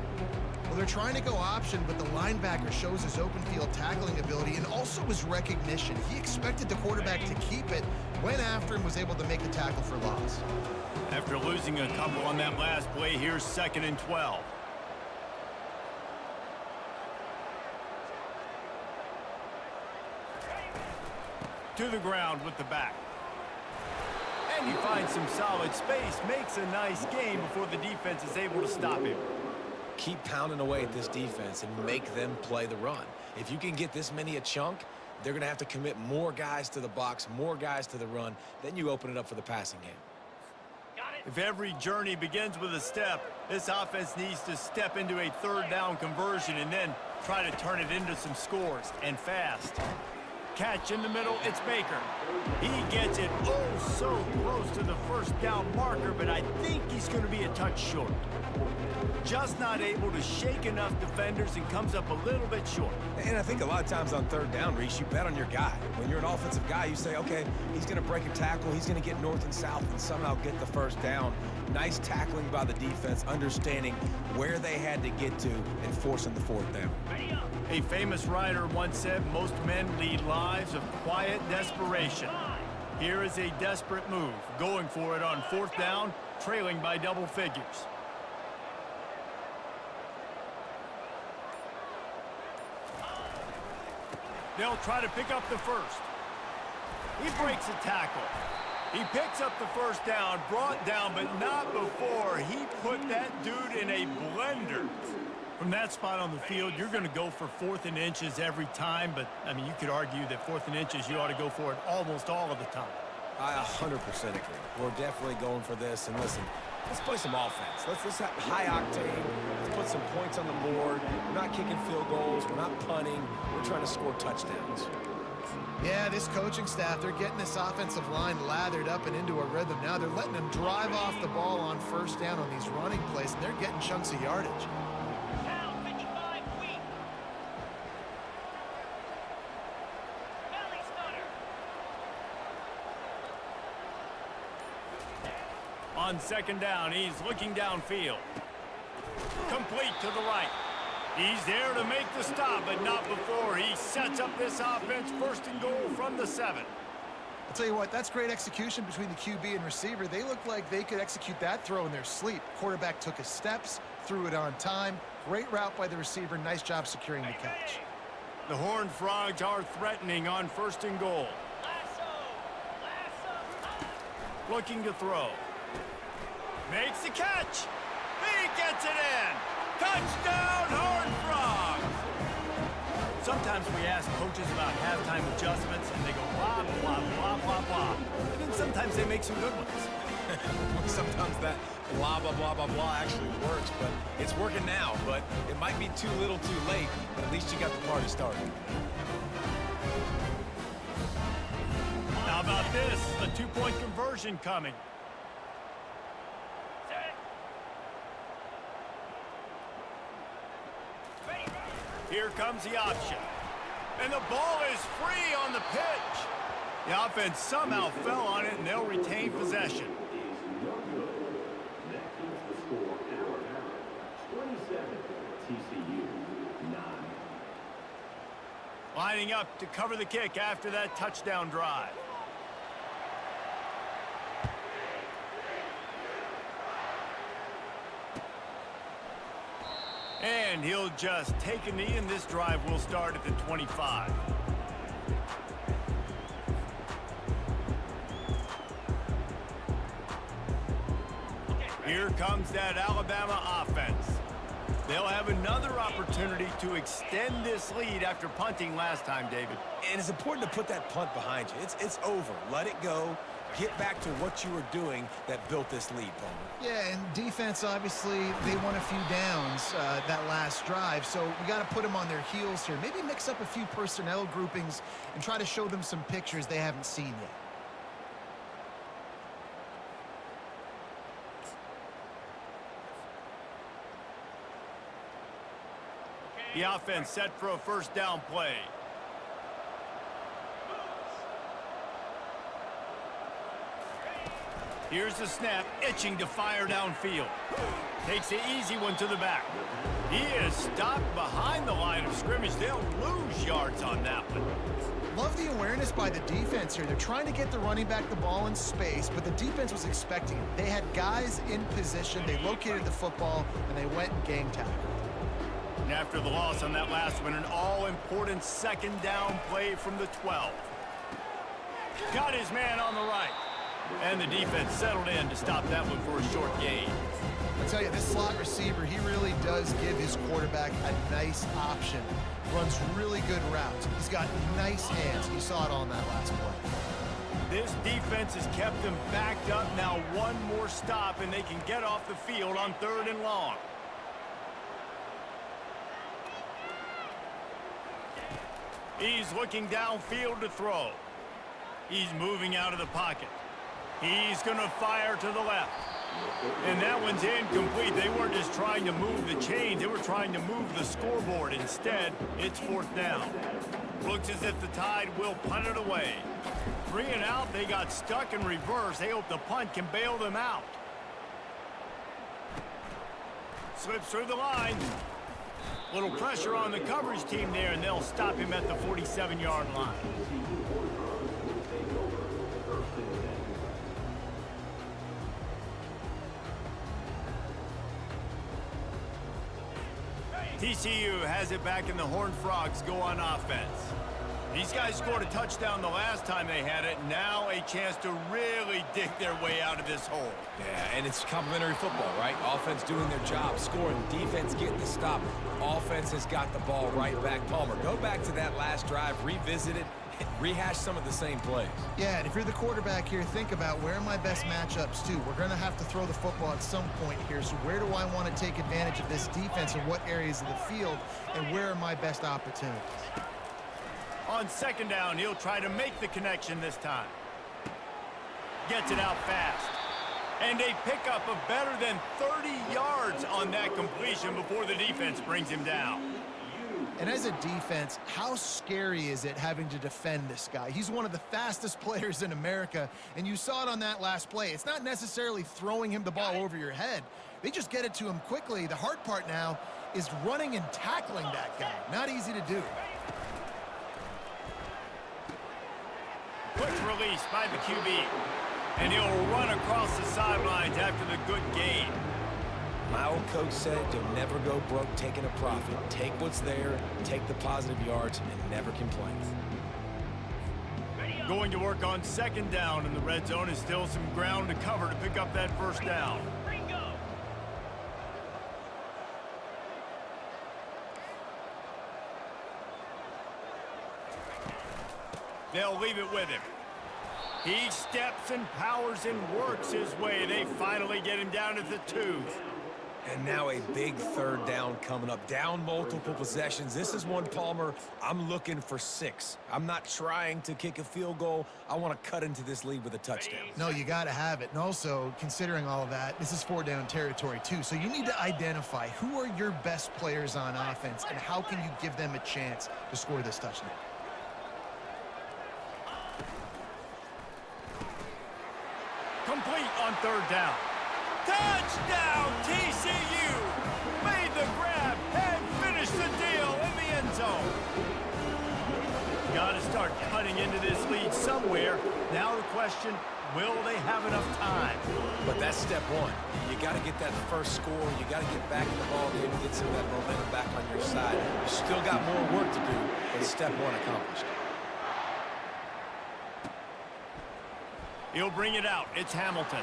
Well, they're trying to go option, but the linebacker shows his open field tackling ability and also his recognition. He expected the quarterback to keep it, went after him, was able to make the tackle for loss. After losing a couple on that last play, here's 2nd and 12. To the ground with the back. And he finds some solid space, makes a nice game before the defense is able to stop him. Keep pounding away at this defense and make them play the run. If you can get this many a chunk, they're going to have to commit more guys to the box, more guys to the run. Then you open it up for the passing game. If every journey begins with a step, this offense needs to step into a 3rd down conversion and then try to turn it into some scores, and fast. Catch in the middle, it's Baker. He gets it oh so close to the first down marker, but I think he's going to be a touch short. Just not able to shake enough defenders and comes up a little bit short. And I think a lot of times on 3rd down, Reese, you bet on your guy. When you're an offensive guy, you say, okay, he's going to break a tackle, he's going to get north and south and somehow get the first down. Nice tackling by the defense, understanding where they had to get to and forcing the 4th down. A famous writer once said, most men lead lives of quiet desperation. Here is a desperate move, going for it on 4th down, trailing by double figures. They'll try to pick up the first. He breaks a tackle. He picks up the first down, brought down, but not before he put that dude in a blender. From that spot on the field, you're going to go for 4th and inches every time, but, I mean, you could argue that 4th and inches, you ought to go for it almost all of the time. I 100% agree. We're definitely going for this. And listen, let's play some offense. Let's have high octane. Let's put some points on the board. We're not kicking field goals. We're not punting. We're trying to score touchdowns. Yeah, this coaching staff, they're getting this offensive line lathered up and into a rhythm. Now they're letting them drive off the ball on first down on these running plays, and they're getting chunks of yardage. Down 55 feet. Belly stunner. On second down, he's looking downfield. Complete to the right. He's there to make the stop, but not before he sets up this offense 1st and goal from the 7. I'll tell you what, that's great execution between the QB and receiver. They look like they could execute that throw in their sleep. Quarterback took his steps, threw it on time. Great route by the receiver. Nice job securing the catch. The Horned Frogs are threatening on 1st and goal. Looking to throw. Makes the catch. He gets it in. Touchdown, Horned Frogs! Sometimes we ask coaches about halftime adjustments, and they go blah, blah, blah, blah, blah. And then sometimes they make some good ones. Sometimes that blah, blah, blah, blah, blah actually works, but it's working now. But it might be too little too late, but at least you got the party started. How about this? A 2-point conversion coming. Here comes the option. And the ball is free on the pitch. The offense somehow fell on it, and they'll retain possession. TCU 9. Lining up to cover the kick after that touchdown drive. And he'll just take a knee, and this drive will start at the 25. Here comes that Alabama offense. They'll have another opportunity to extend this lead after punting last time, David. And it's important to put that punt behind you. It's over. Let it go. Get back to what you were doing that built this lead, Palmer. Yeah, and defense, obviously, they won a few downs that last drive, so we got to put them on their heels here. Maybe mix up a few personnel groupings and try to show them some pictures they haven't seen yet. The offense set for a 1st down play. Here's the snap, itching to fire downfield. Takes the easy one to the back. He is stopped behind the line of scrimmage. They'll lose yards on that one. Love the awareness by the defense here. They're trying to get the running back the ball in space, but the defense was expecting it. They had guys in position. They located the football, and they went and gang tackled. And after the loss on that last one, an all-important 2nd down play from the 12. Got his man on the right. And the defense settled in to stop that one for a short gain. I tell you, this slot receiver, he really does give his quarterback a nice option. Runs really good routes. He's got nice hands. You saw it on that last play. This defense has kept them backed up. Now one more stop, and they can get off the field on 3rd and long. He's looking downfield to throw. He's moving out of the pocket. He's going to fire to the left. And that one's incomplete. They weren't just trying to move the chains. They were trying to move the scoreboard. Instead, it's 4th down. Looks as if the Tide will punt it away. 3 and out. They got stuck in reverse. They hope the punt can bail them out. Slips through the line. Little pressure on the coverage team there, and they'll stop him at the 47-yard line. TCU has it back, and the Horned Frogs go on offense. These guys scored a touchdown the last time they had it. Now a chance to really dig their way out of this hole. Yeah, and it's complimentary football, right? Offense doing their job, scoring, defense getting the stop. Offense has got the ball right back. Palmer, go back to that last drive, revisit it, rehash some of the same plays. Yeah, and if you're the quarterback here, think about where are my best matchups too. We're going to have to throw the football at some point here, so where do I want to take advantage of this defense and what areas of the field, and where are my best opportunities? On second down, he'll try to make the connection this time. Gets it out fast. And a pickup of better than 30 yards on that completion before the defense brings him down. And as a defense, how scary is it having to defend this guy? He's one of the fastest players in America, and you saw it on that last play. It's not necessarily throwing him the ball over your head. They just get it to him quickly. The hard part now is running and tackling that guy. Not easy to do. Quick release by the QB. And he'll run across the sidelines after the good gain. My old coach said to never go broke taking a profit. Take what's there, take the positive yards, and never complain. Going to work on second down in the red zone is still some ground to cover to pick up that first down. They'll leave it with him. He steps and powers and works his way. They finally get him down at the 2. And now a big third down coming up. Down multiple possessions. This is one, Palmer, I'm looking for 6. I'm not trying to kick a field goal. I want to cut into this lead with a touchdown. No, you got to have it. And also, considering all of that, this is 4-down territory too. So you need to identify who are your best players on offense and how can you give them a chance to score this touchdown. Complete on third down. Touchdown, TCU! Made the grab and finished the deal in the end zone. Got to start cutting into this lead somewhere. Now the question, will they have enough time? But that's step one. You got to get that first score. You got to get back in the ball game and get some of that momentum back on your side. You still got more work to do, but step one accomplished. He'll bring it out. It's Hamilton.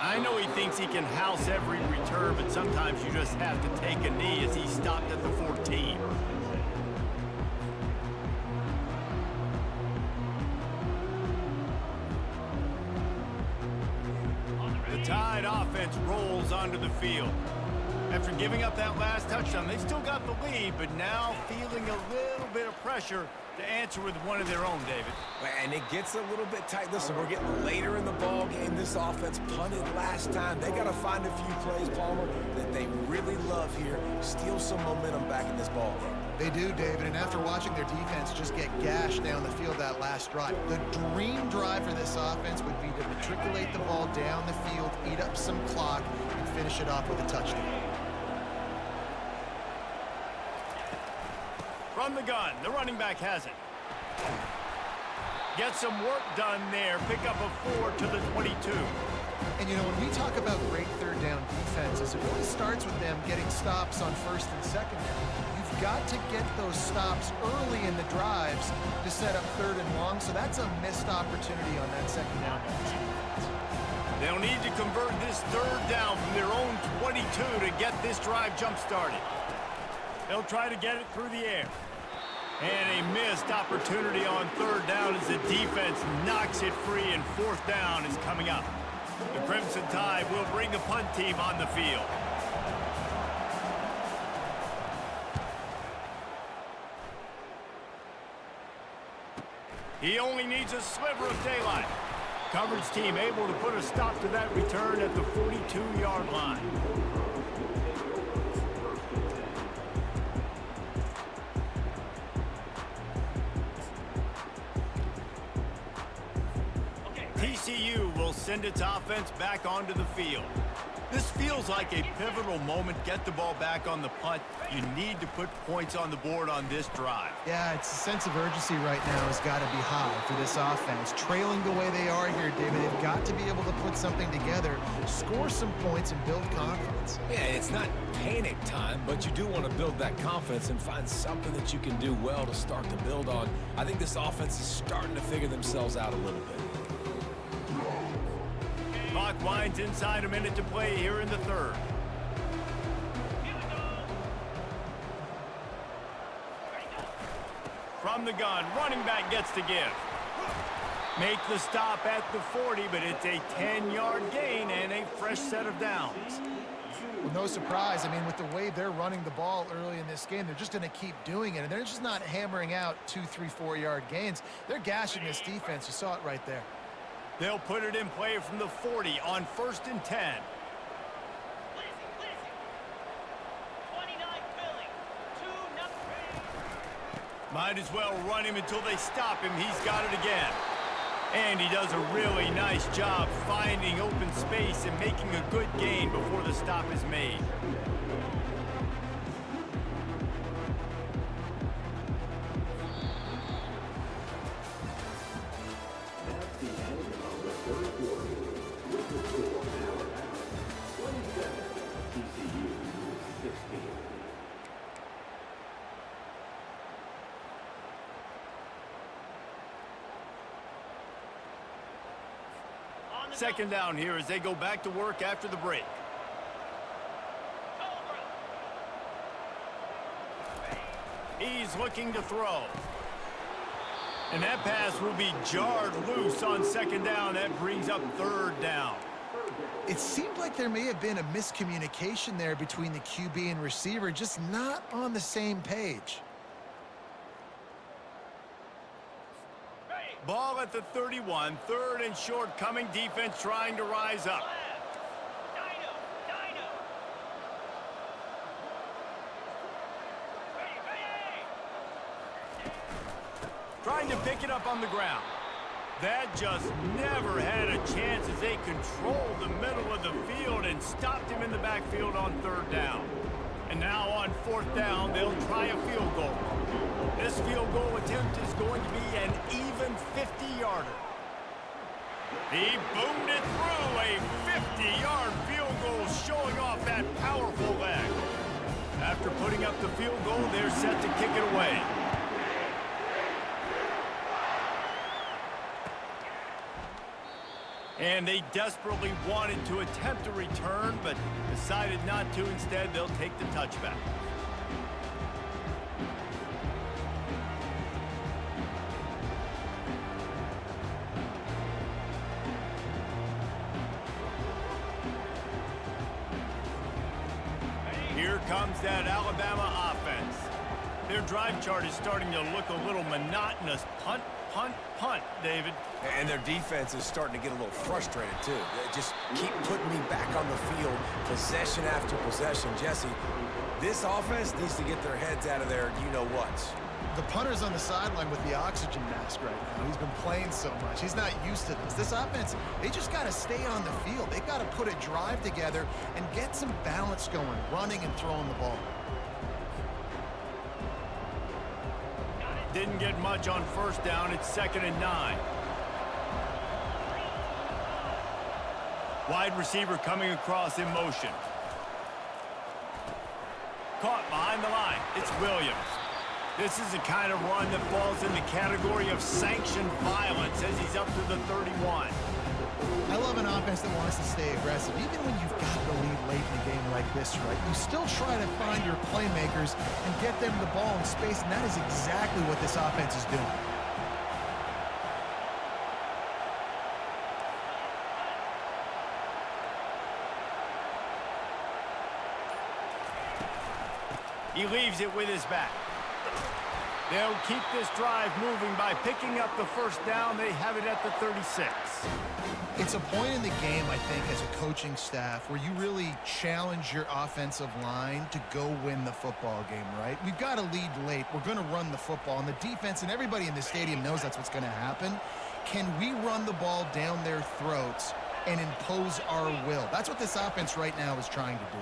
I know he thinks he can house every return, but sometimes you just have to take a knee as he stopped at the 14. The Tide offense rolls onto the field. After giving up that last touchdown, they still got the lead, but now feeling a little bit of pressure to answer with one of their own, David. And it gets a little bit tight. Listen, we're getting later in the ball game. This offense punted last time. They got to find a few plays, Palmer, that they really love here. Steal some momentum back in this ball game. They do, David, and after watching their defense just get gashed down the field that last drive, the dream drive for this offense would be to matriculate the ball down the field, eat up some clock, and finish it off with a touchdown. From the gun, the running back has it. Get some work done there. Pick up a 4 to the 22. And, you know, when we talk about great third down defenses, it really starts with them getting stops on first and second down. You've got to get those stops early in the drives to set up third and long, so that's a missed opportunity on that second down. They'll need to convert this third down from their own 22 to get this drive jump-started. They'll try to get it through the air. And a missed opportunity on third down as the defense knocks it free, and fourth down is coming up. The Crimson Tide will bring the punt team on the field. He only needs a sliver of daylight. Coverage team able to put a stop to that return at the 42-yard line. TCU will send its offense back onto the field. This feels like a pivotal moment. Get the ball back on the punt. You need to put points on the board on this drive. Yeah, it's a sense of urgency right now has got to be high for this offense. Trailing the way they are here, David, they've got to be able to put something together, score some points, and build confidence. Yeah, it's not panic time, but you do want to build that confidence and find something that you can do well to start to build on. I think this offense is starting to figure themselves out a little bit. Clock winds inside, a minute to play here in the third. Here we go. Ready, go. From the gun, running back gets to give. Make the stop at the 40, but it's a 10-yard gain and a fresh set of downs. Well, no surprise. I mean, with the way they're running the ball early in this game, they're just going to keep doing it. And they're just not hammering out 2, 3, 4-yard gains. They're gashing this defense. You saw it right there. They'll put it in play from the 40 on 1st and 10. 29 Philly. 2-0. Might as well run him until they stop him. He's got it again. And he does a really nice job finding open space and making a good gain before the stop is made. Second down here as they go back to work after the break. He's looking to throw. And that pass will be jarred loose on second down. That brings up third down. It seemed like there may have been a miscommunication there between the QB and receiver, just not on the same page. Ball at the 31, third and short coming, defense trying to rise up. Dino. Ready. Trying to pick it up on the ground. That just never had a chance as they controlled the middle of the field and stopped him in the backfield on third down. And now on 4th down, they'll try a field goal. This field goal attempt is going to be an even 50-yarder. He boomed it through, a 50-yard field goal showing off that powerful leg. After putting up the field goal, they're set to kick it away. And they desperately wanted to attempt a return, but decided not to. Instead, they'll take the touchback. Here comes that Alabama offense. Their drive chart is starting to look a little monotonous. Punt, punt, punt, David. And their defense is starting to get a little frustrated, too. They just keep putting me back on the field, possession after possession. Jesse, this offense needs to get their heads out of their you-know-whats. The punter's on the sideline with the oxygen mask right now. He's been playing so much. He's not used to this. This offense, they just got to stay on the field. They've got to put a drive together and get some balance going, running and throwing the ball. Didn't get much on 1st down. It's 2nd and 9. Wide receiver coming across in motion. Caught behind the line. It's Williams. This is the kind of run that falls in the category of sanctioned violence as he's up to the 31. I love an offense that wants to stay aggressive. Even when you've got the lead late in a game like this, right? You still try to find your playmakers and get them the ball in space, and that is exactly what this offense is doing. He leaves it with his back. They'll keep this drive moving by picking up the 1st down. They have it at the 36. It's a point in the game, I think, as a coaching staff where you really challenge your offensive line to go win the football game, right? We've got to lead late. We're going to run the football, and the defense and everybody in the stadium knows that's what's going to happen. Can we run the ball down their throats and impose our will? That's what this offense right now is trying to do.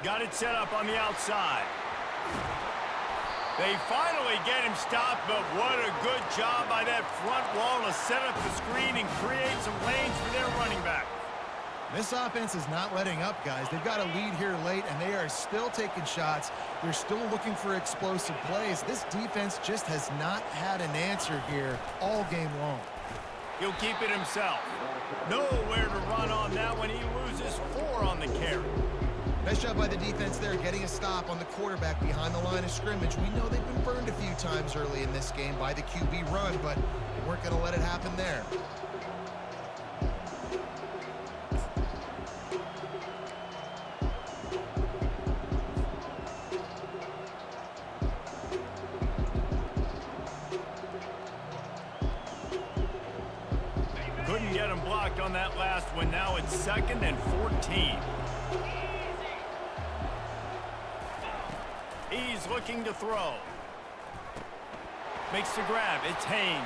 Got it set up on the outside. They finally get him stopped, but what a good job by that front wall to set up the screen and create some lanes for their running back. This offense is not letting up, guys. They've got a lead here late, and they are still taking shots. They're still looking for explosive plays. This defense just has not had an answer here all game long. He'll keep it himself. Nowhere to run on that one. He loses 4 on the carry. Nice job by the defense there, getting a stop on the quarterback behind the line of scrimmage. We know they've been burned a few times early in this game by the QB run, but they weren't going to let it happen there. Couldn't get him blocked on that last one. Now it's 2nd and 14. He's looking to throw. Makes the grab. It's Haynes.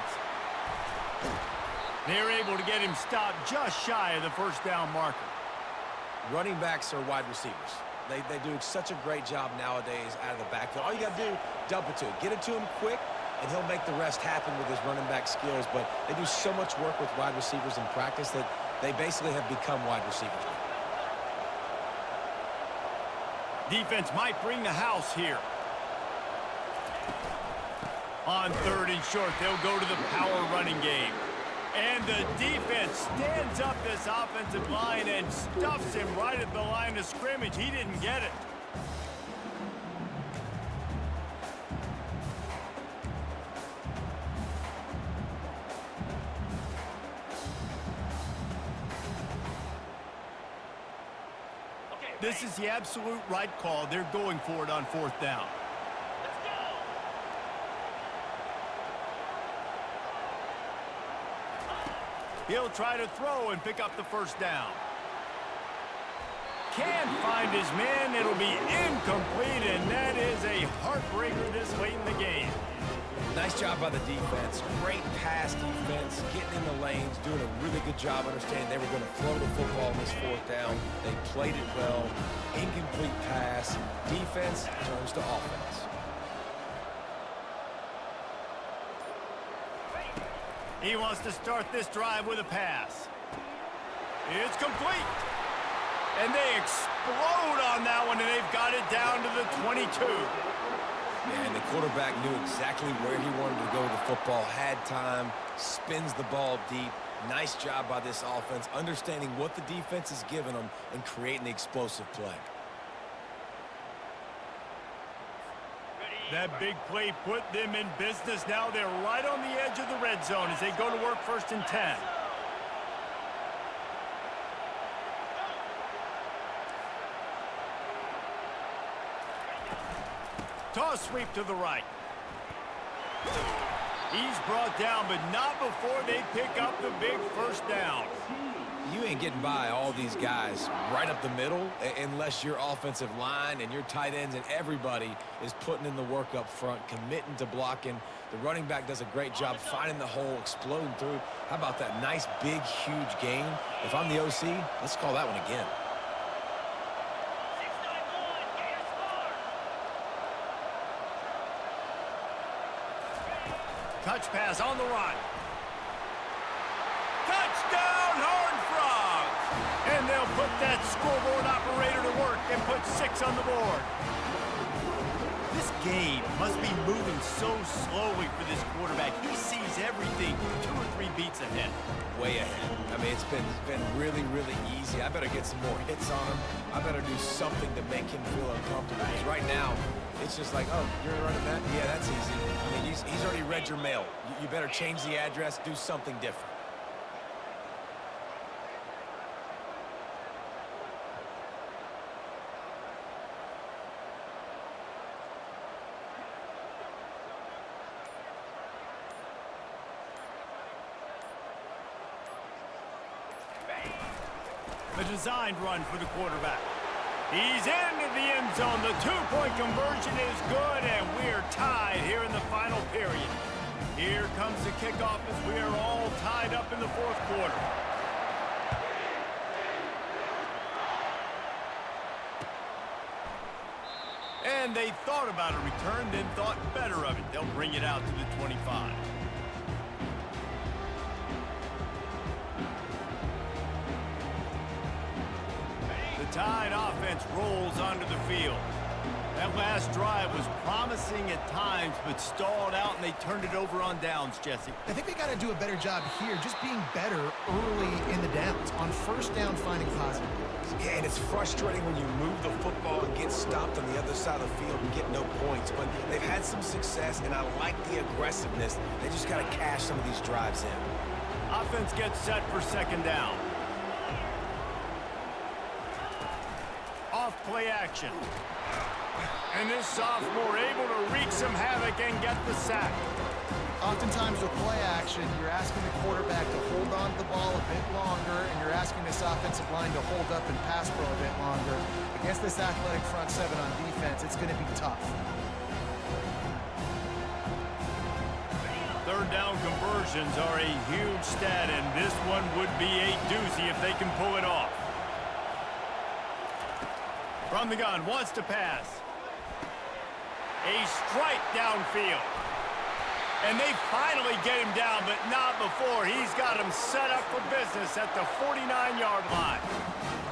They're able to get him stopped just shy of the first down marker. Running backs are wide receivers. They do such a great job nowadays out of the backfield. All you got to do, dump it to him. Get it to him quick, and he'll make the rest happen with his running back skills. But they do so much work with wide receivers in practice that they basically have become wide receivers. Defense might bring the house here. On 3rd and short, they'll go to the power running game. And the defense stands up this offensive line and stuffs him right at the line of scrimmage. He didn't get it. This is the absolute right call. They're going for it on 4th down. Let's go. He'll try to throw and pick up the first down. Can't find his man. It'll be incomplete, and that is a heartbreaker this late in the game. Nice job by the defense. Great pass defense, getting in the lanes, doing a really good job understanding they were going to throw the football on this 4th down. They played it well. Incomplete pass. Defense turns to offense. He wants to start this drive with a pass. It's complete. And they explode on that one, and they've got it down to the 22. And the quarterback knew exactly where he wanted to go with the football, had time, spins the ball deep. Nice job by this offense, understanding what the defense is giving them and creating the explosive play. That big play put them in business. Now they're right on the edge of the red zone as they go to work 1st and 10. Toss sweep to the right. He's brought down, but not before they pick up the big first down. You ain't getting by all these guys right up the middle unless your offensive line and your tight ends and everybody is putting in the work up front, committing to blocking. The running back does a great job finding the hole, exploding through. How about that nice, big, huge gain? If I'm the OC, let's call that one again. 6-9-1, Gators score. Touch pass on the run. Touchdown, Horned Frogs! And they'll put that scoreboard operator to work and put 6 on the board. This game must be moving so slowly for this quarterback. He sees everything 2 or 3 beats ahead. Way ahead. I mean, it's been really, really easy. I better get some more hits on him. I better do something to make him feel uncomfortable. Because right now, it's just like, oh, you're running that? Yeah, that's easy. I mean, he's already read your mail. You better change the address, do something different. A designed run for the quarterback. He's into the end zone. The 2-point conversion is good, and we're tied here in the final period. Here comes the kickoff as we are all tied up in the 4th quarter. And they thought about a return, then thought better of it. They'll bring it out to the 25. The Tide offense rolls onto the field. That last drive was promising at times, but stalled out, and they turned it over on downs, Jesse. I think they got to do a better job here, just being better early in the downs. On first down, finding positive plays. Yeah, and it's frustrating when you move the football and get stopped on the other side of the field and get no points. But they've had some success, and I like the aggressiveness. They just got to cash some of these drives in. Offense gets set for second down. Off play action. And this sophomore able to wreak some havoc and get the sack. Oftentimes with play action, you're asking the quarterback to hold on to the ball a bit longer, and you're asking this offensive line to hold up and pass pro a bit longer. Against this athletic front seven on defense, it's going to be tough. Third down conversions are a huge stat, and this one would be a doozy if they can pull it off. From the gun, wants to pass. A strike downfield. And they finally get him down, but not before. He's got him set up for business at the 49-yard line.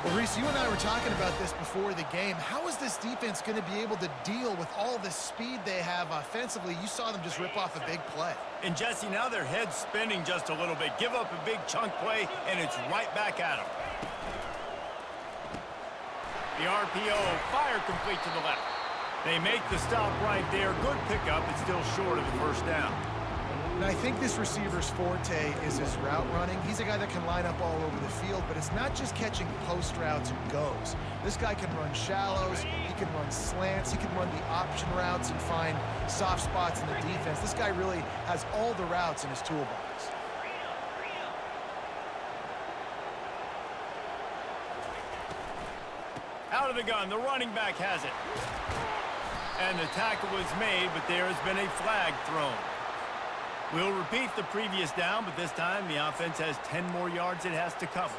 Well, Reese, you and I were talking about this before the game. How is this defense going to be able to deal with all the speed they have offensively? You saw them just rip off a big play. And, Jesse, now their head's spinning just a little bit. Give up a big chunk play, and it's right back at them. The RPO, fire complete to the left. They make the stop right there. Good pickup, but still short of the first down. And I think this receiver's forte is his route running. He's a guy that can line up all over the field, but it's not just catching post routes and goes. This guy can run shallows, he can run slants, he can run the option routes and find soft spots in the defense. This guy really has all the routes in his toolbox. Out of the gun, the running back has it. And the tackle was made, but there has been a flag thrown. We'll repeat the previous down, but this time the offense has 10 more yards it has to cover.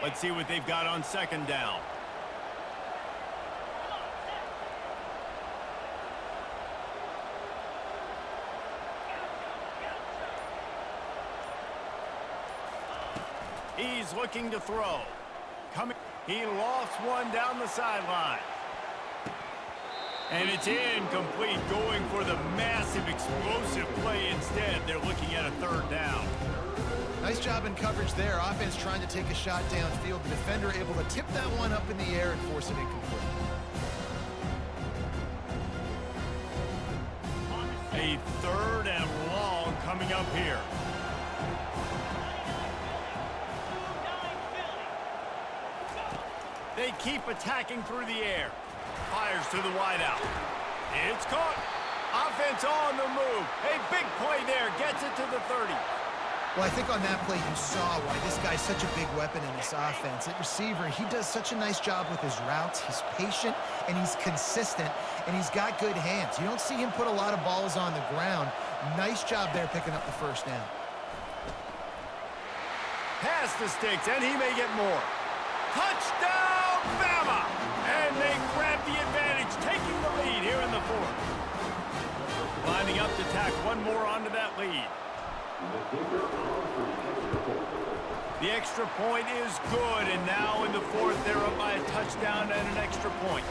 Let's see what they've got on second down. He's looking to throw. He lofts one down the sideline. And it's incomplete, going for the massive explosive play instead. They're looking at a third down. Nice job in coverage there. Offense trying to take a shot downfield. The defender able to tip that one up in the air and force it incomplete. A third and long coming up here. They keep attacking through the air. Fires to the wideout. It's caught. Offense on the move. A big play there. Gets it to the 30. Well, I think on that play you saw why this guy's such a big weapon in this offense. At receiver, he does such a nice job with his routes. He's patient, and he's consistent, and he's got good hands. You don't see him put a lot of balls on the ground. Nice job there picking up the first down. Pass the sticks, and he may get more. Touchdown, Bama! And they grab the advantage, taking the lead here in the fourth. Lining up to tack one more onto that lead. The extra point is good, and now in the fourth, they're up by a touchdown and an extra point.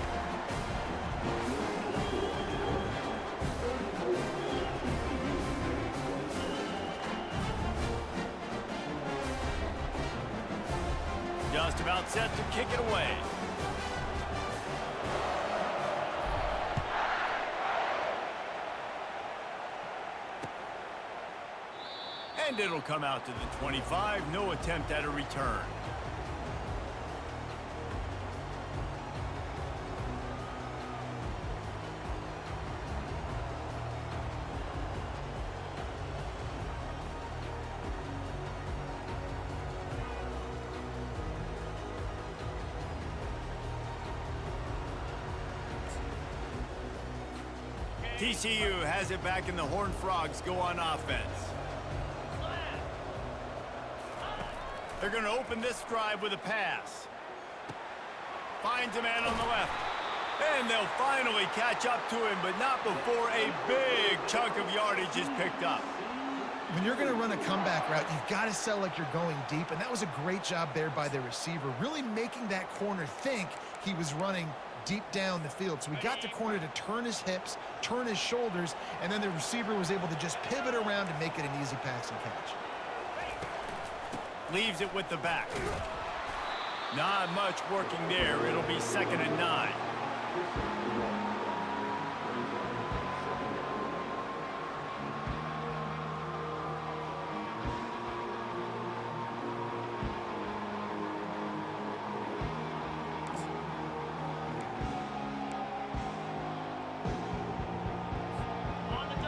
Just about set to kick it away. And it'll come out to the 25. No attempt at a return. TCU has it back, and the Horned Frogs go on offense. They're going to open this drive with a pass. Finds a man on the left. And they'll finally catch up to him, but not before a big chunk of yardage is picked up. When you're going to run a comeback route, you've got to sell like you're going deep, and that was a great job there by the receiver, really making that corner think he was running deep down the field. So he got the corner to turn his hips, turn his shoulders, and then the receiver was able to just pivot around and make it an easy pass and catch. Leaves it with the back. Not much working there. It'll be 2nd and 9.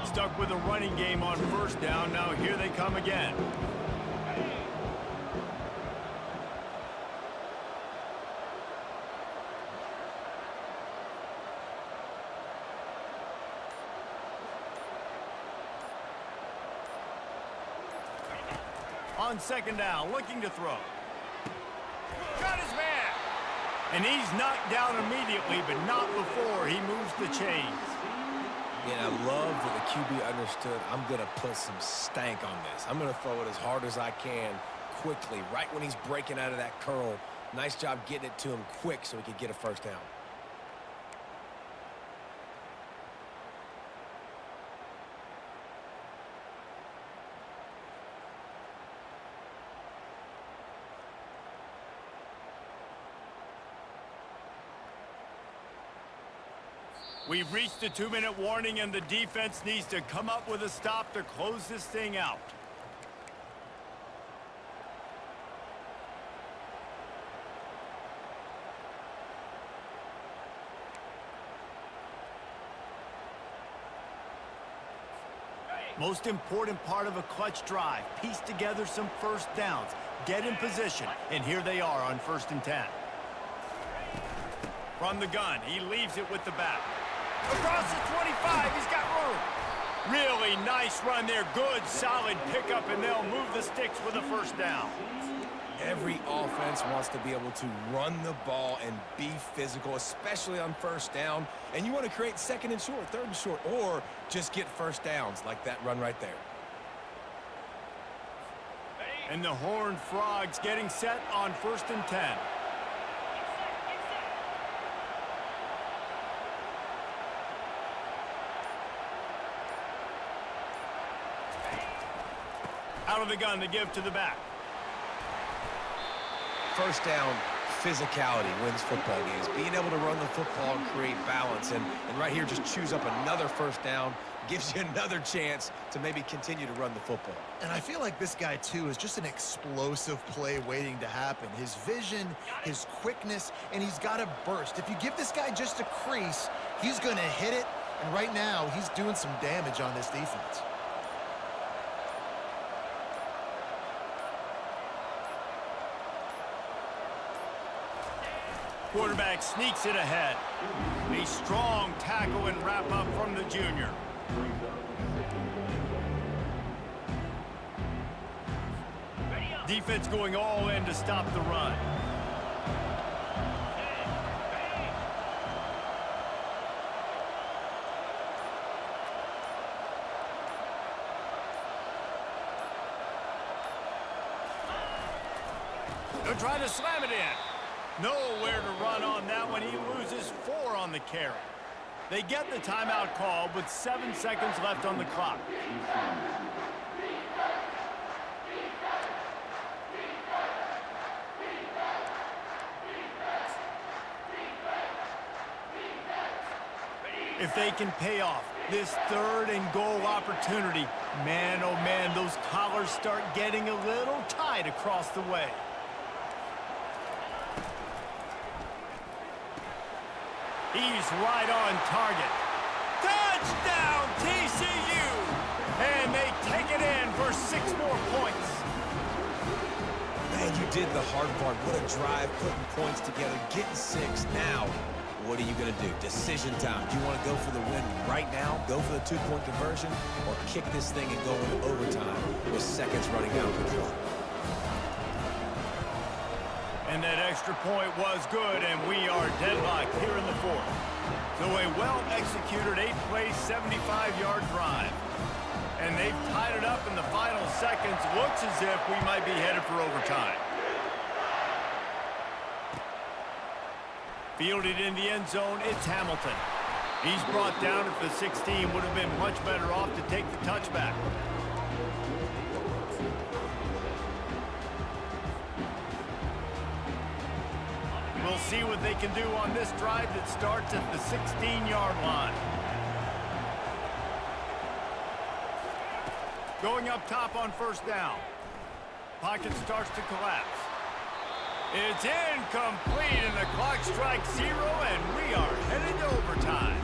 Stuck with a running game on 1st down. Now here they come again. On 2nd down, looking to throw. Got his man. And he's knocked down immediately, but not before he moves the chains. And I love that the QB understood, I'm going to put some stank on this. I'm going to throw it as hard as I can quickly, right when he's breaking out of that curl. Nice job getting it to him quick so he could get a 1st down. We've reached the 2-minute warning, and the defense needs to come up with a stop to close this thing out. Most important part of a clutch drive, piece together some 1st downs, get in position, and here they are on 1st and 10. From the gun, he leaves it with the back. Across the 25, he's got room. Really nice run there. Good, solid pickup, and they'll move the sticks with a 1st down. Every offense wants to be able to run the ball and be physical, especially on 1st down. And you want to create 2nd and short, 3rd and short, or just get 1st downs like that run right there. And the Horned Frogs getting set on 1st and 10. Out of the gun to give to the back. 1st down, physicality wins football games. Being able to run the football and create balance. And right here, just choose up another 1st down. Gives you another chance to maybe continue to run the football. And I feel like this guy, too, is just an explosive play waiting to happen. His vision, his quickness, and he's got a burst. If you give this guy just a crease, he's going to hit it. And right now, he's doing some damage on this defense. Quarterback sneaks it ahead. A strong tackle and wrap up from the junior. Defense going all in to stop the run. They'll try to slam it in. Nowhere to run on that one. He loses 4 on the carry. They get the timeout call with 7 seconds left on the clock. If they can pay off this 3rd and goal opportunity, man, oh man, those collars start getting a little tight across the way. He's right on target. Touchdown, TCU! And they take it in for 6 more points. Man, you did the hard part. What a drive, putting points together, getting 6. Now, what are you going to do? Decision time. Do you want to go for the win right now, go for the 2-point conversion, or kick this thing and go into overtime with seconds running out of control? And that extra point was good, and we are deadlocked here in the fourth. So a well-executed 8-play, 75-yard drive. And they've tied it up in the final seconds. Looks as if we might be headed for overtime. Fielded in the end zone, it's Hamilton. He's brought down at the 16. Would have been much better off to take the touchback. We'll see what they can do on this drive that starts at the 16-yard line. Going up top on first down. Pocket starts to collapse. It's incomplete, and the clock strikes 0, and we are headed to overtime.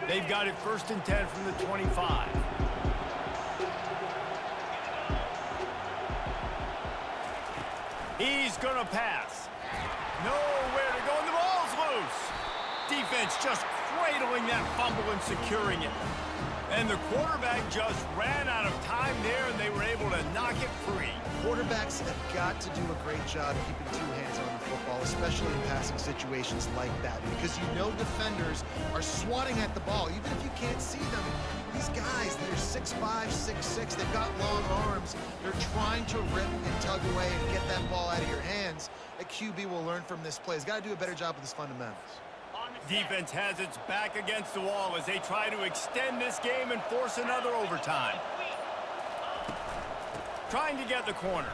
They've got it 1st and 10 from the 25. He's going to pass. Nowhere to go, and the ball's loose. Defense just cradling that fumble and securing it. And the quarterback just ran out of time there, and they were able to knock it free. Quarterbacks have got to do a great job keeping two hands on the football, especially in passing situations like that, because you know defenders are swatting at the ball. Even if you can't see them, these guys, they're 6'5", 6'6", they've got long arms. They're trying to rip and tug away and get that ball out of your hands. A QB will learn from this play. He's got to do a better job with his fundamentals. Defense has its back against the wall as they try to extend this game and force another overtime. Trying to get the corner.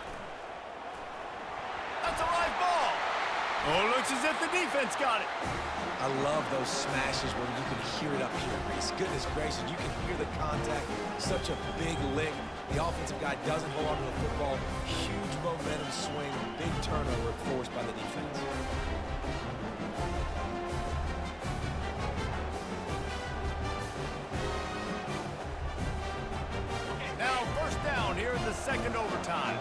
That's a live ball. Oh, looks as if the defense got it. I love those smashes where you can hear it up here, Reese. Goodness gracious, you can hear the contact. Such a big lick. The offensive guy doesn't hold on to the football. Huge momentum swing. Big turnover forced by the defense. Now first down here in the second overtime.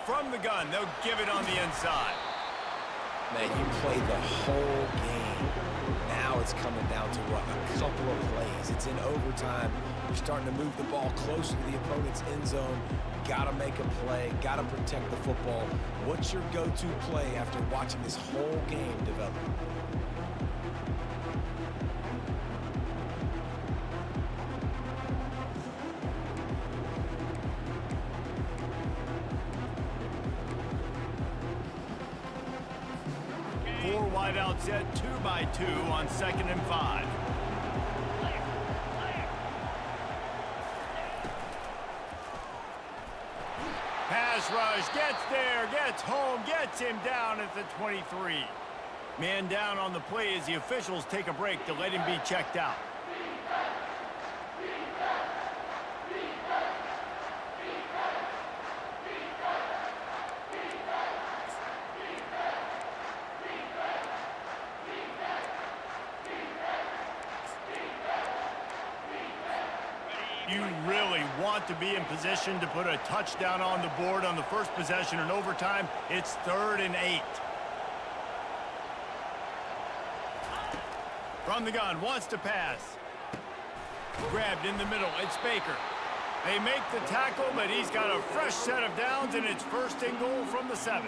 From the gun, they'll give it on the inside. Man, you played the whole game. Now it's coming down to what? A couple of plays. It's in overtime. You're starting to move the ball closer to the opponent's end zone. Got to make a play. Got to protect the football. What's your go-to play after watching this whole game develop? Four wideouts set 2-by-2 on 2nd and 5. Pass rush, gets there, gets home, gets him down at the 23. Man down on the play as the officials take a break to let him be checked out. You really want to be in position to put a touchdown on the board on the first possession in overtime. It's 3rd and 8. From the gun, wants to pass. Grabbed in the middle, it's Baker. They make the tackle, but he's got a fresh set of downs, and it's 1st and goal from the 7.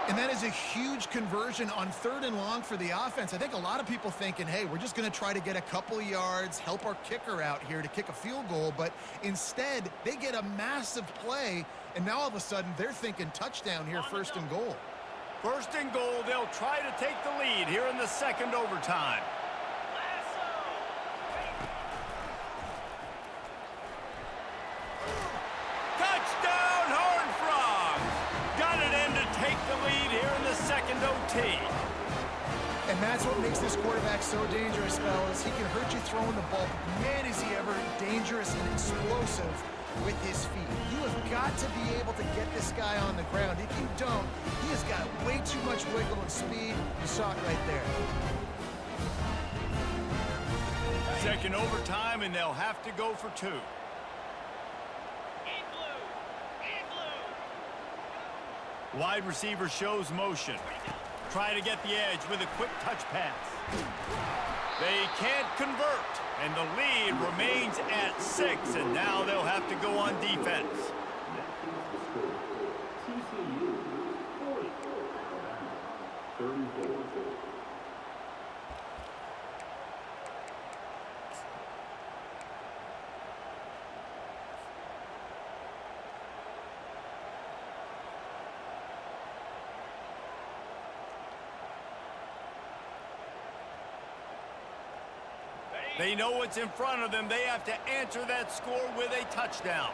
And that is a huge conversion on 3rd and long for the offense. I think a lot of people thinking, hey, we're just going to try to get a couple yards, help our kicker out here to kick a field goal. But instead, they get a massive play, and now all of a sudden they're thinking touchdown here, 1st and goal. 1st and goal, they'll try to take the lead here in the second overtime. Touchdown, Horned Frogs! Got it in to take the lead OT. And that's what makes this quarterback so dangerous, fellas. He can hurt you throwing the ball. Man, is he ever dangerous and explosive with his feet. You have got to be able to get this guy on the ground. If you don't, he has got way too much wiggle and speed. You saw it right there. Second overtime, and they'll have to go for 2. In blue. In blue. Wide receiver shows motion. Try to get the edge with a quick touch pass. They can't convert, and the lead remains at 6, and now they'll have to go on defense. TCU 40. 34. They know what's in front of them. They have to answer that score with a touchdown.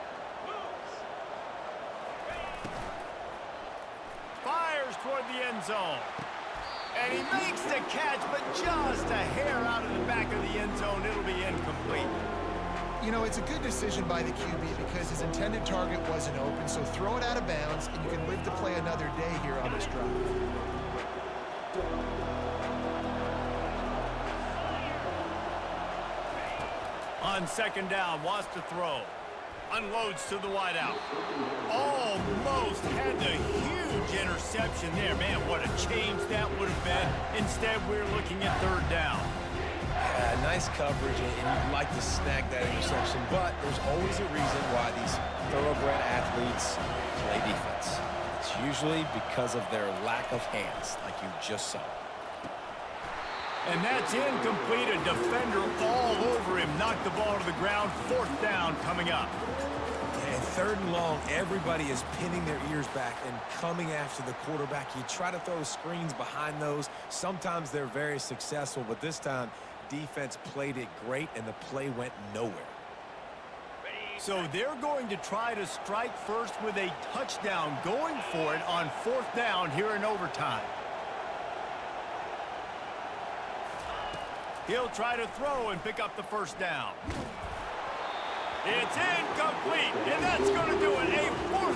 Fires toward the end zone. And he makes the catch, but just a hair out of the back of the end zone. It'll be incomplete. You know, it's a good decision by the QB because his intended target wasn't open, so throw it out of bounds, and you can live to play another day here on this drive. On second down, wants to throw. Unloads to the wideout. Almost had the huge interception there. Man, what a change that would have been. Instead, we're looking at third down. Nice coverage, and you'd like to snag that interception, but there's always a reason why these thoroughbred athletes play defense. It's usually because of their lack of hands, like you just saw. And that's incomplete. A defender all over him. Knocked the ball to the ground. Fourth down coming up. And third and long, everybody is pinning their ears back and coming after the quarterback. You try to throw screens behind those. Sometimes they're very successful, but this time, defense played it great, and the play went nowhere. So they're going to try to strike first with a touchdown, going for it on fourth down here in overtime. He'll try to throw and pick up the first down. It's incomplete, and that's going to do it. A fourth